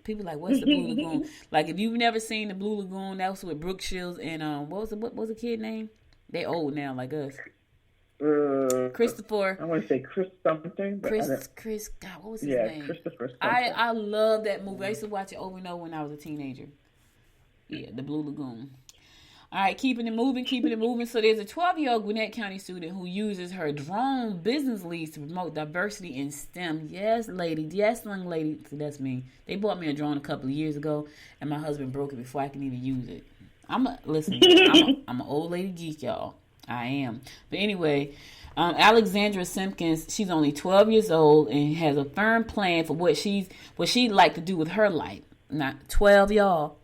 People like, what's the Blue Lagoon? Like, if you've never seen the Blue Lagoon, that was with Brooke Shields and, what was the kid name? They old now, like us. Christopher. I want to say Chris something. But Chris, God, what was his name? Christopher something. I love that movie. I used to watch it over and over when I was a teenager. Yeah, the Blue Lagoon. All right, keeping it moving. So there's a 12-year-old Gwinnett County student who uses her drone business leads to promote diversity in STEM. Yes, lady. Yes, young lady. So that's me. They bought me a drone a couple of years ago, and my husband broke it before I can even use it. I'm an old lady geek, y'all. I am. But anyway, Alexandra Simpkins, she's only 12 years old and has a firm plan for what she'd like to do with her life. Not 12, y'all.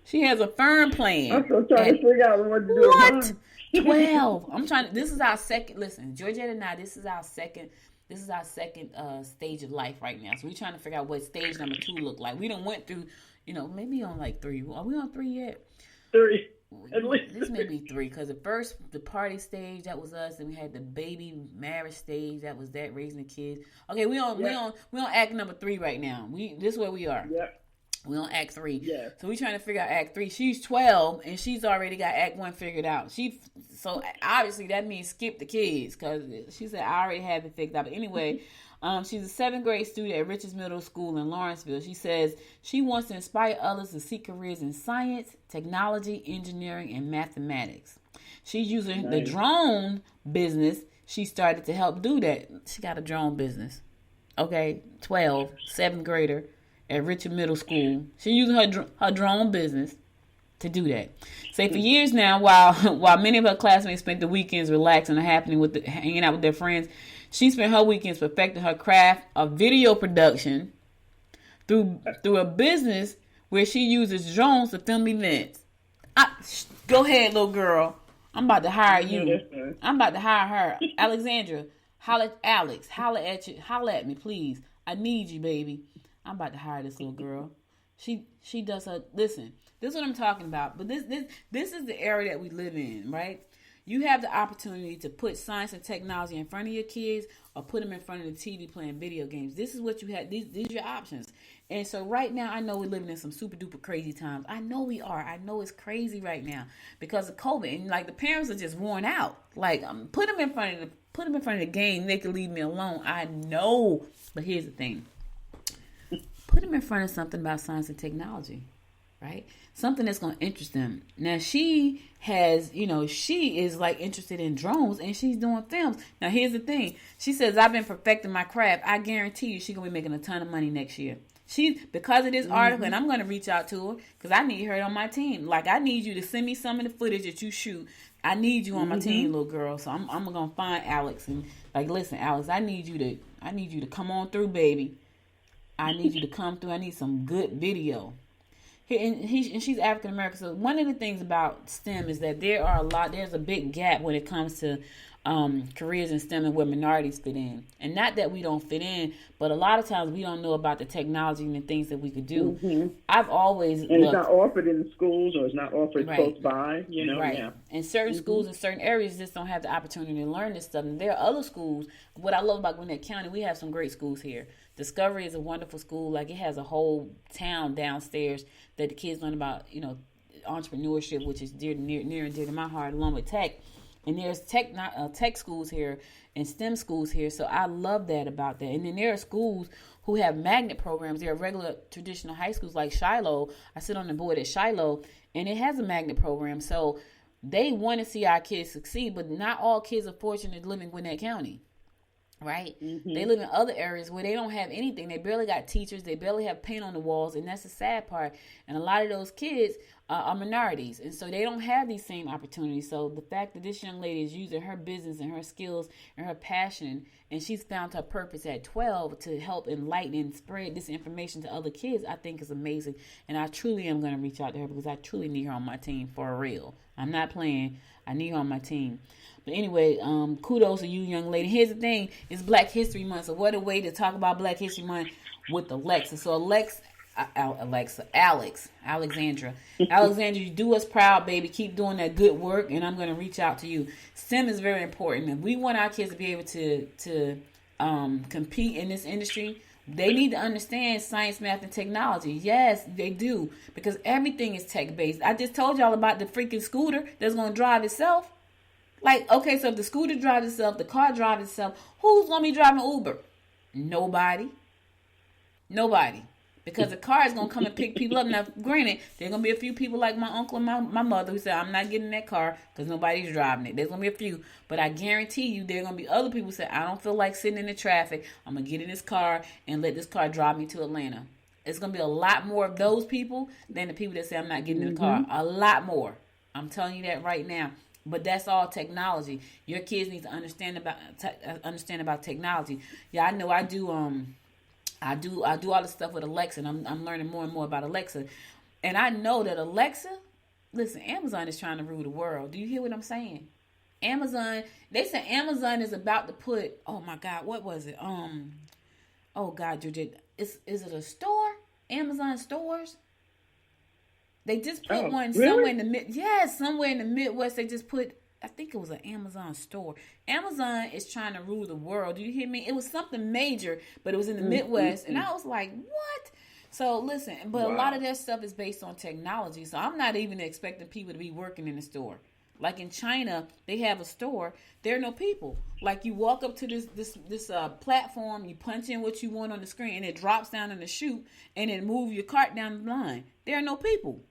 She has a firm plan. I'm still trying to figure out what to do. What? 12. This is our second. Listen, Georgette and I. This is our second stage of life right now. So we're trying to figure out what stage number 2 look like. We done went through, maybe on like 3. Are we on 3 yet? 3. At least. This may be 3 because the party stage, that was us, and we had the baby marriage stage, that was that raising the kids. Okay, we on act number 3 right now. This is where we are. Yep. We on act 3. Yeah. So we trying to figure out act 3. She's 12 and she's already got act 1 figured out. So obviously that means skip the kids because she said I already have it figured out. But anyway, she's a 7th grade student at Richards Middle School in Lawrenceville. She says she wants to inspire others to seek careers in science, technology, engineering, and mathematics. She's using the drone business. She started to help do that. She got a drone business. Okay, 12, 7th grader at Richard Middle School. She's using her drone business to do that. Say for years now, while many of her classmates spent the weekends relaxing and hanging out with their friends, she spent her weekends perfecting her craft of video production through a business where she uses drones to film events. Go ahead, little girl. I'm about to hire you. I'm about to hire her. Alexandra, holla at Alex. Holla at me, please. I need you, baby. I'm about to hire this little girl. She does her. Listen, this is what I'm talking about. But this is the era that we live in, right? You have the opportunity to put science and technology in front of your kids or put them in front of the TV playing video games. This is what you have. These are your options. And so right now, I know we're living in some super duper crazy times. I know we are. I know it's crazy right now because of COVID. And like the parents are just worn out. Like put them in front of the game. They can leave me alone. I know. But here's the thing. Put them in front of something about science and technology. right? Something that's going to interest them. Now, she has, she is like interested in drones and she's doing films. Now, here's the thing. She says, I've been perfecting my craft. I guarantee you she's going to be making a ton of money next year. Because of this article, and I'm going to reach out to her because I need her on my team. Like, I need you to send me some of the footage that you shoot. I need you on my team, little girl. So I'm going to find Alex and like, listen, Alex, I need you to come on through, baby. I need you to come through. I need some good video. And she's African American. So one of the things about STEM is that there's a big gap when it comes to careers in STEM and where minorities fit in. And not that we don't fit in, but a lot of times we don't know about the technology and the things that we could do. I've always and it's not offered in the schools or it's not offered close by, Right. Yeah. And certain schools in certain areas just don't have the opportunity to learn this stuff. And there are other schools. What I love about Gwinnett County, we have some great schools here. Discovery is a wonderful school. Like, it has a whole town downstairs that the kids learn about, entrepreneurship, which is near and dear to my heart, along with tech. And there's tech schools here and STEM schools here. So I love that about that. And then there are schools who have magnet programs. There are regular traditional high schools like Shiloh. I sit on the board at Shiloh, and it has a magnet program. So they want to see our kids succeed, but not all kids are fortunate to live in Gwinnett County. Right? They live in other areas where they don't have anything. They barely got teachers. They barely have paint on the walls. And that's the sad part. And a lot of those kids are minorities. And so they don't have these same opportunities. So the fact that this young lady is using her business and her skills and her passion, and she's found her purpose at 12 to help enlighten and spread this information to other kids, I think is amazing. And I truly am going to reach out to her because I truly need her on my team for real. I'm not playing. I need her on my team. But anyway, kudos to you, young lady. Here's the thing. It's Black History Month. So what a way to talk about Black History Month with Alexa. So Alexandra, you do us proud, baby. Keep doing that good work, and I'm going to reach out to you. STEM is very important. If we want our kids to be able to compete in this industry, they need to understand science, math, and technology. Yes, they do, because everything is tech-based. I just told y'all about the freaking scooter that's going to drive itself. Like, okay, so if the scooter drives itself, the car drives itself, who's going to be driving Uber? Nobody. Because the car is going to come and pick people up. Now, granted, there are going to be a few people like my uncle and my mother who say, I'm not getting in that car because nobody's driving it. There's going to be a few. But I guarantee you there are going to be other people who say, I don't feel like sitting in the traffic. I'm going to get in this car and let this car drive me to Atlanta. It's going to be a lot more of those people than the people that say, I'm not getting in the car. A lot more. I'm telling you that right now. But that's all technology. Your kids need to understand about technology. Yeah, I know I do. I do all the stuff with Alexa, and I'm learning more and more about Alexa. And I know that Alexa, listen, Amazon is trying to rule the world. Do you hear what I'm saying? They say Amazon is about to put, oh my God, what was it? Oh God, Georgette, is it a store? Amazon stores? They just put one somewhere in the somewhere in the Midwest. They just put, I think it was an Amazon store. Amazon is trying to rule the world. Do you hear me? It was something major, but it was in the Midwest. And I was like, what? So listen, but a lot of that stuff is based on technology. So I'm not even expecting people to be working in the store. Like in China, they have a store. There are no people. Like you walk up to this platform, you punch in what you want on the screen, and it drops down in the chute, and it moves your cart down the line. There are no people.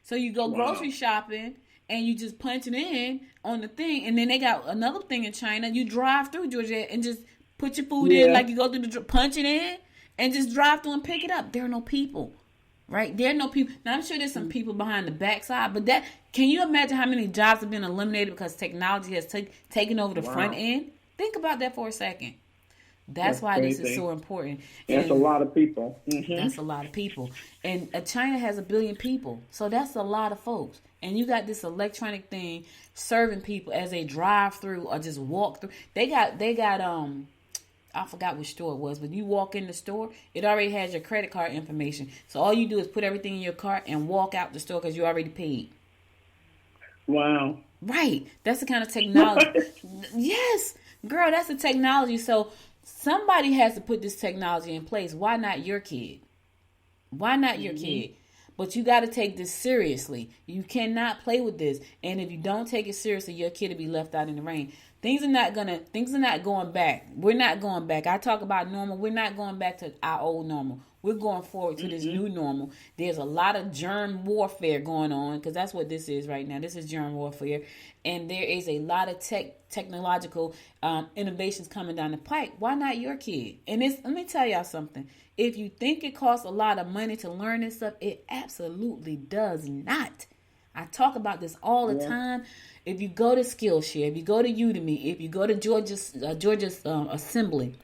So you go grocery shopping, and you just punch it in on the thing. And then they got another thing in China. You drive through, Georgia, and just put your food in like you go through punch it in, and just drive through and pick it up. There are no people, right? There are no people. Now, I'm sure there's some people behind the backside, but can you imagine how many jobs have been eliminated because technology has taken over the front end? Think about that for a second. That's why crazy. This is so important. That's a lot of people. That's a lot of people. And China has 1 billion people. So that's a lot of folks. And you got this electronic thing serving people as they drive through or just walk through. They got I forgot which store it was, but you walk in the store, it already has your credit card information. So all you do is put everything in your cart and walk out the store because you already paid. Wow. Right. That's the kind of technology. Yes. Girl, that's the technology. So somebody has to put this technology in place. Why not your kid? Why not your kid? But you got to take this seriously. You cannot play with this. And if you don't take it seriously, your kid will be left out in the rain. Things are not going back. We're not going back. I talk about normal. We're not going back to our old normal. We're going forward to this new normal. There's a lot of germ warfare going on, because that's what this is right now. This is germ warfare. And there is a lot of technological innovations coming down the pike. Why not your kid? And let me tell y'all something. If you think it costs a lot of money to learn this stuff, it absolutely does not. I talk about this all the time. If you go to Skillshare, if you go to Udemy, if you go to Georgia's General Assembly,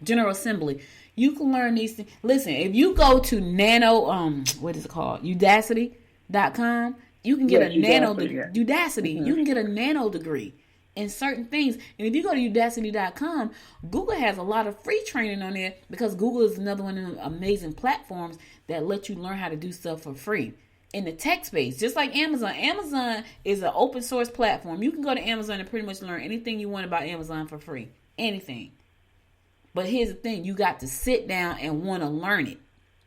you can learn these things. Listen, if you go to Udacity.com, you can get a nano degree. You can get a nano degree in certain things. And if you go to Udacity.com, Google has a lot of free training on there, because Google is another one of the amazing platforms that let you learn how to do stuff for free. In the tech space, just like Amazon. Amazon is an open source platform. You can go to Amazon and pretty much learn anything you want about Amazon for free. Anything. But here's the thing. You got to sit down and want to learn it.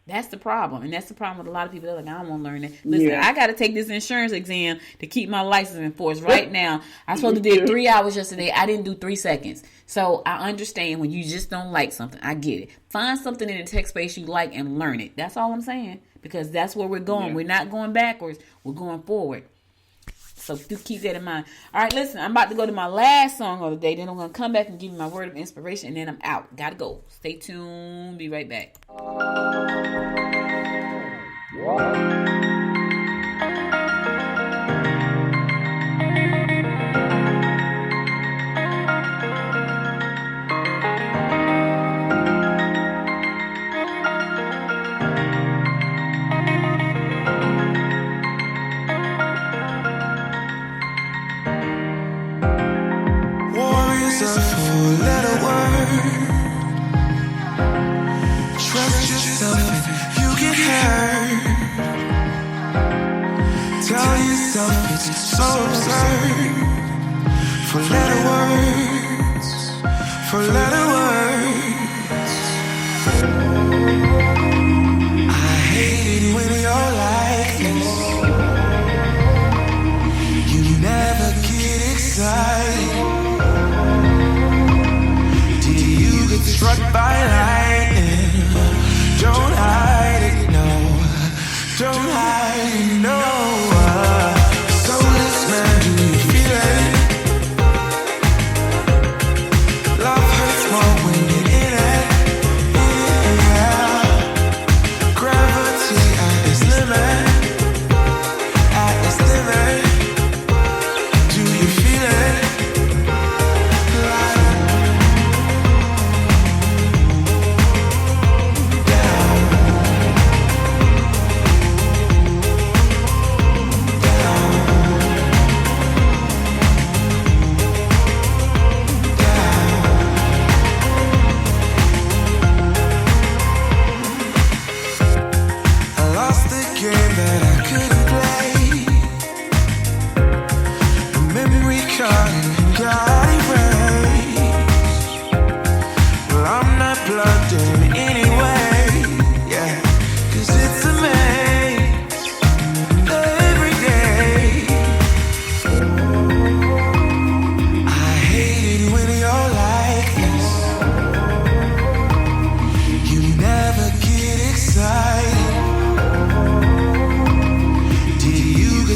That's the problem. And that's the problem with a lot of people. They're like, I don't want to learn it. Listen, I got to take this insurance exam to keep my license enforced right now. I supposed to do 3 hours yesterday. I didn't do 3 seconds. So I understand when you just don't like something. I get it. Find something in the tech space you like and learn it. That's all I'm saying. Because that's where we're going. Yeah. We're not going backwards. We're going forward. So do keep that in mind. All right, listen. I'm about to go to my last song of the day. Then I'm going to come back and give you my word of inspiration. And then I'm out. Got to go. Stay tuned. Be right back. Tell yourself it's so absurd. For letter words. I hate it when you're like this. You never get excited. Did you get struck by lightning? Don't hide it, no. Don't hide it, no. Soulless man, do you feel it? Love hurts more when you're in it. Yeah. Gravity at its limit. At its limit. Do you feel it?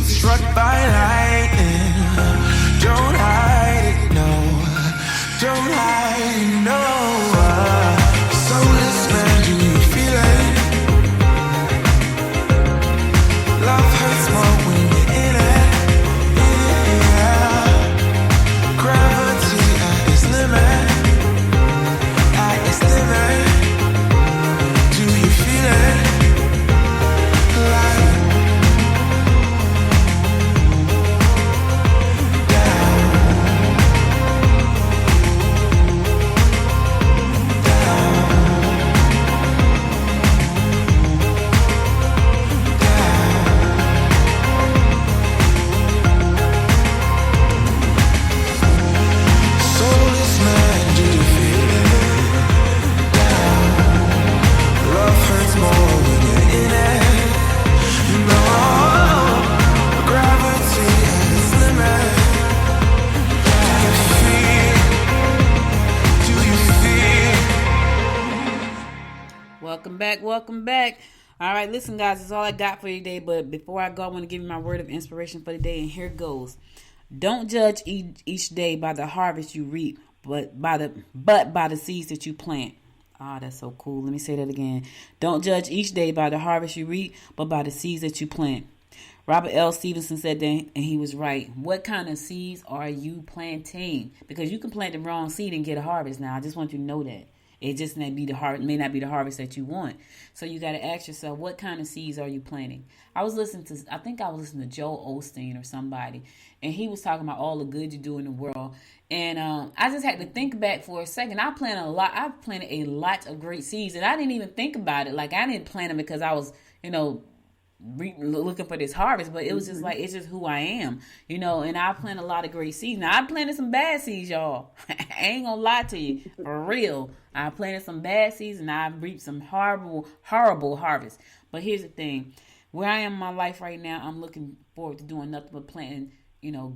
Struck by lightning. Don't hide it, no. Don't hide it, no. So Welcome back. Welcome back. All right, listen, guys, that's all I got for you today. But before I go, I want to give you my word of inspiration for the day, and here it goes. Don't judge each day by the harvest you reap, but by the seeds that you plant. Ah, that's so cool. Let me say that again. Don't judge each day by the harvest you reap, but by the seeds that you plant. Robert L. Stevenson said that, and he was right. What kind of seeds are you planting? Because you can plant the wrong seed and get a harvest. Now, I just want you to know that. It just may not be the harvest that you want. So you got to ask yourself, what kind of seeds are you planting? I think I was listening to Joel Osteen or somebody, and he was talking about all the good you do in the world. And I just had to think back for a second. I've planted a lot of great seeds, and I didn't even think about it. Like, I didn't plant them because I was, looking for this harvest, but it was just like, it's just who I am, and I plant a lot of great seeds. Now, I planted some bad seeds, y'all. I ain't gonna lie to you. For real. I planted some bad seeds and I reaped some horrible harvest. But here's the thing. Where I am in my life right now, I'm looking forward to doing nothing but planting,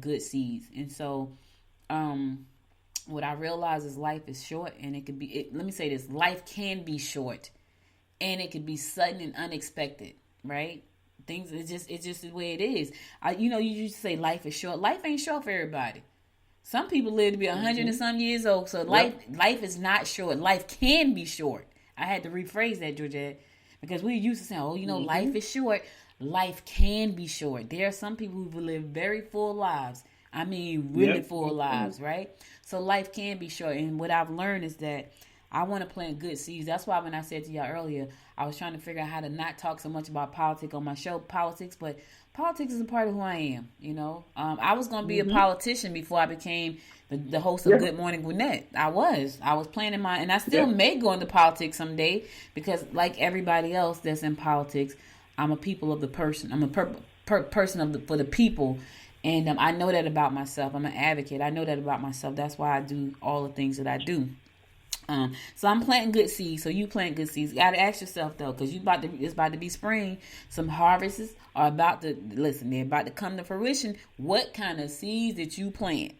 good seeds. And so, what I realize is life is short, and let me say this, life can be short, and it can be sudden and unexpected, right? Things, it's just the way it is. You used to say life is short. Life ain't short for everybody. Some people live to be 100 and some years old. So life is not short. Life can be short. I had to rephrase that, Georgette, because we used to say, life is short. Life can be short. There are some people who live very full lives. I mean, really full lives, right? So life can be short. And what I've learned is that I want to plant good seeds. That's why when I said to y'all earlier, I was trying to figure out how to not talk so much about politics on my show, but politics is a part of who I am, I was going to be a politician before I became the host of Good Morning Gwinnett. I was planning and I still may go into politics someday, because like everybody else that's in politics, I'm a people of the person. I'm a person for the people. And I know that about myself. I'm an advocate. I know that about myself. That's why I do all the things that I do. So I'm planting good seeds. So you plant good seeds. You got to ask yourself though, because it's about to be spring. Some harvests are about to come to fruition. What kind of seeds did you plant?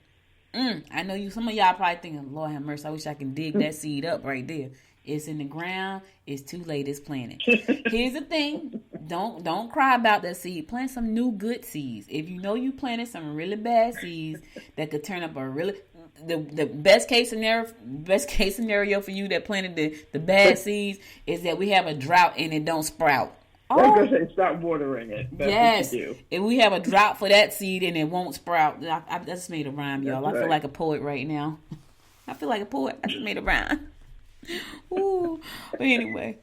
I know some of y'all probably thinking, Lord have mercy, I wish I can dig that seed up right there. It's in the ground. It's too late. It's planted. Here's the thing. Don't cry about that seed. Plant some new good seeds. If you know you planted some really bad seeds that could turn up the best case scenario for you that planted the bad seeds is that we have a drought and it don't sprout. Stop watering it. That's yes. what you do. If we have a drought for that seed and it won't sprout, I just made a rhyme, y'all. I feel like a poet right now. I feel like a poet. I just made a rhyme. Ooh. But anyway,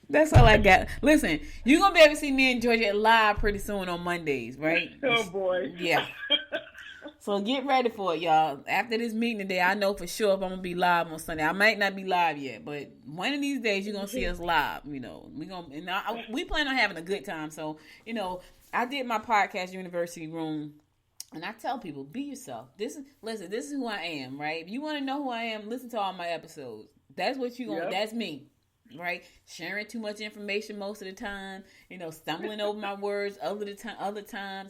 that's all I got. Listen, you're going to be able to see me and Georgia live pretty soon on Mondays, right? Oh, boy. Yeah. So get ready for it, y'all. After this meeting today, I know for sure if I'm going to be live on Sunday. I might not be live yet, but one of these days you're going to see us live. We plan on having a good time. So, I did my podcast University Room, and I tell people, be yourself. This is who I am, right? If you want to know who I am, listen to all my episodes. That's what that's me. Right? Sharing too much information most of the time, stumbling over my words other times,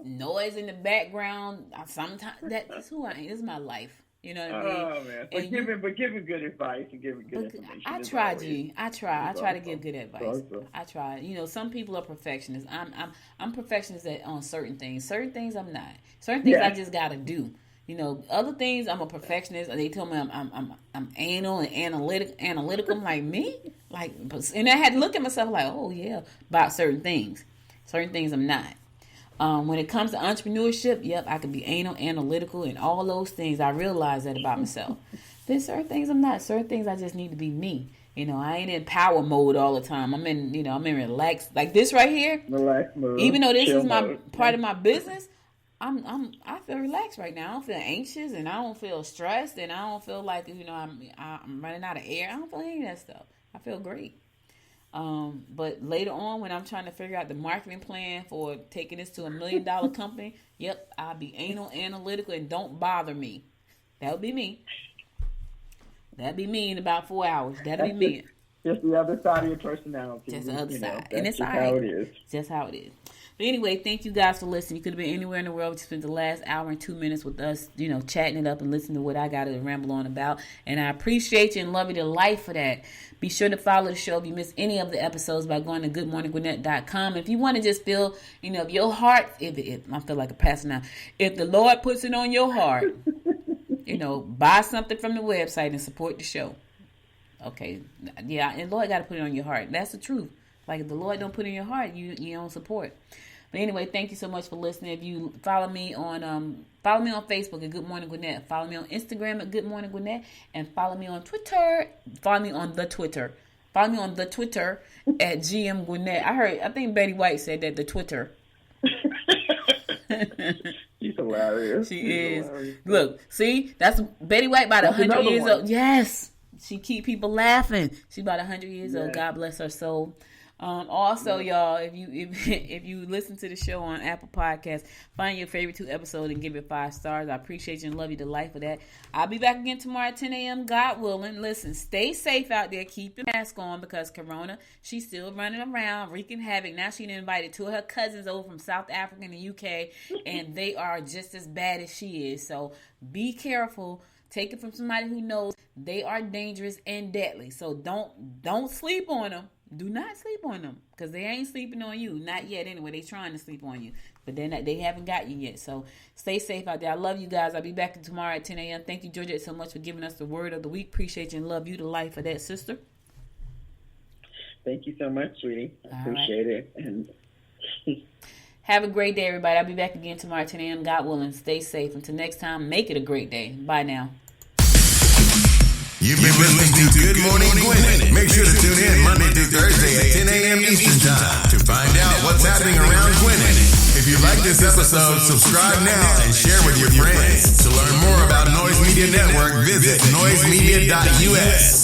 noise in the background. Sometimes that's who I am. This is my life. You know what I mean? Oh man! But giving good advice and giving good information. I try, G. I try to give good advice. Awesome. I try. Some people are perfectionists. I'm perfectionist on certain things. Certain things I'm not. Certain things I just gotta do. Other things I'm a perfectionist. They tell me I'm anal and analytical. I'm like, me? And I had to look at myself like, oh yeah, about certain things. Certain things I'm not. When it comes to entrepreneurship, yep, I can be anal, analytical, and all those things. I realize that about myself. There's certain things I'm not. Certain things I just need to be me. I ain't in power mode all the time. I'm in relax. Like this right here. Relax mode. Even though this is my part of my business, I feel relaxed right now. I don't feel anxious, and I don't feel stressed, and I don't feel like I'm running out of air. I don't feel any of that stuff. I feel great. But later on, when I'm trying to figure out the marketing plan for taking this to $1 million company, yep, I'll be anal, analytical, and don't bother me. That'll be me. That'll be me in about 4 hours. That'll be me. Just the other side of your personality. Just the other side. And it's just how it is. Just how it is. But anyway, thank you guys for listening. You could have been anywhere in the world. You spent the last hour and 2 minutes with us, chatting it up and listening to what I got to ramble on about. And I appreciate you and love you to life for that. Be sure to follow the show if you miss any of the episodes by going to goodmorninggwinnett.com. If you want to just feel, if your heart, if I feel like a pastor now, if the Lord puts it on your heart, buy something from the website and support the show. Okay. Yeah, and Lord got to put it on your heart. That's the truth. Like, if the Lord don't put it in your heart, you don't support. But anyway, thank you so much for listening. If you follow me on Facebook at Good Morning Gwinnett, follow me on Instagram at Good Morning Gwinnett, and follow me on Twitter. Follow me on the Twitter at GM Gwinnett. I think Betty White said that, the Twitter. She's hilarious. She is. Hilarious. Look, see, that's Betty White about 100 years old. Yes. She keep people laughing. She's about 100 years old. God bless her soul. Also, y'all, if you listen to the show on Apple Podcasts, find your favorite 2 episodes and give it 5 stars. I appreciate you and love you to life for that. I'll be back again tomorrow at 10 a.m. God willing. Listen, stay safe out there. Keep your mask on because Corona, she's still running around wreaking havoc. Now she invited 2 of her cousins over from South Africa and the UK, and they are just as bad as she is. So be careful. Take it from somebody who knows they are dangerous and deadly. So don't sleep on them. Do not sleep on them because they ain't sleeping on you. Not yet anyway. They trying to sleep on you. But they haven't got you yet. So stay safe out there. I love you guys. I'll be back tomorrow at 10 a.m. Thank you, Georgette, so much for giving us the word of the week. Appreciate you and love you to life for that, sister. Thank you so much, sweetie. I appreciate it. And have a great day, everybody. I'll be back again tomorrow at 10 a.m. God willing. Stay safe. Until next time, make it a great day. Bye now. You've been listening to Good Morning Gwinnett. Make sure to tune in Monday through Thursday at 10 a.m. Eastern Time to find out what's happening around Gwinnett. If you like this episode, subscribe now and share with your friends. To learn more about Noise Media Network, visit noisemedia.us.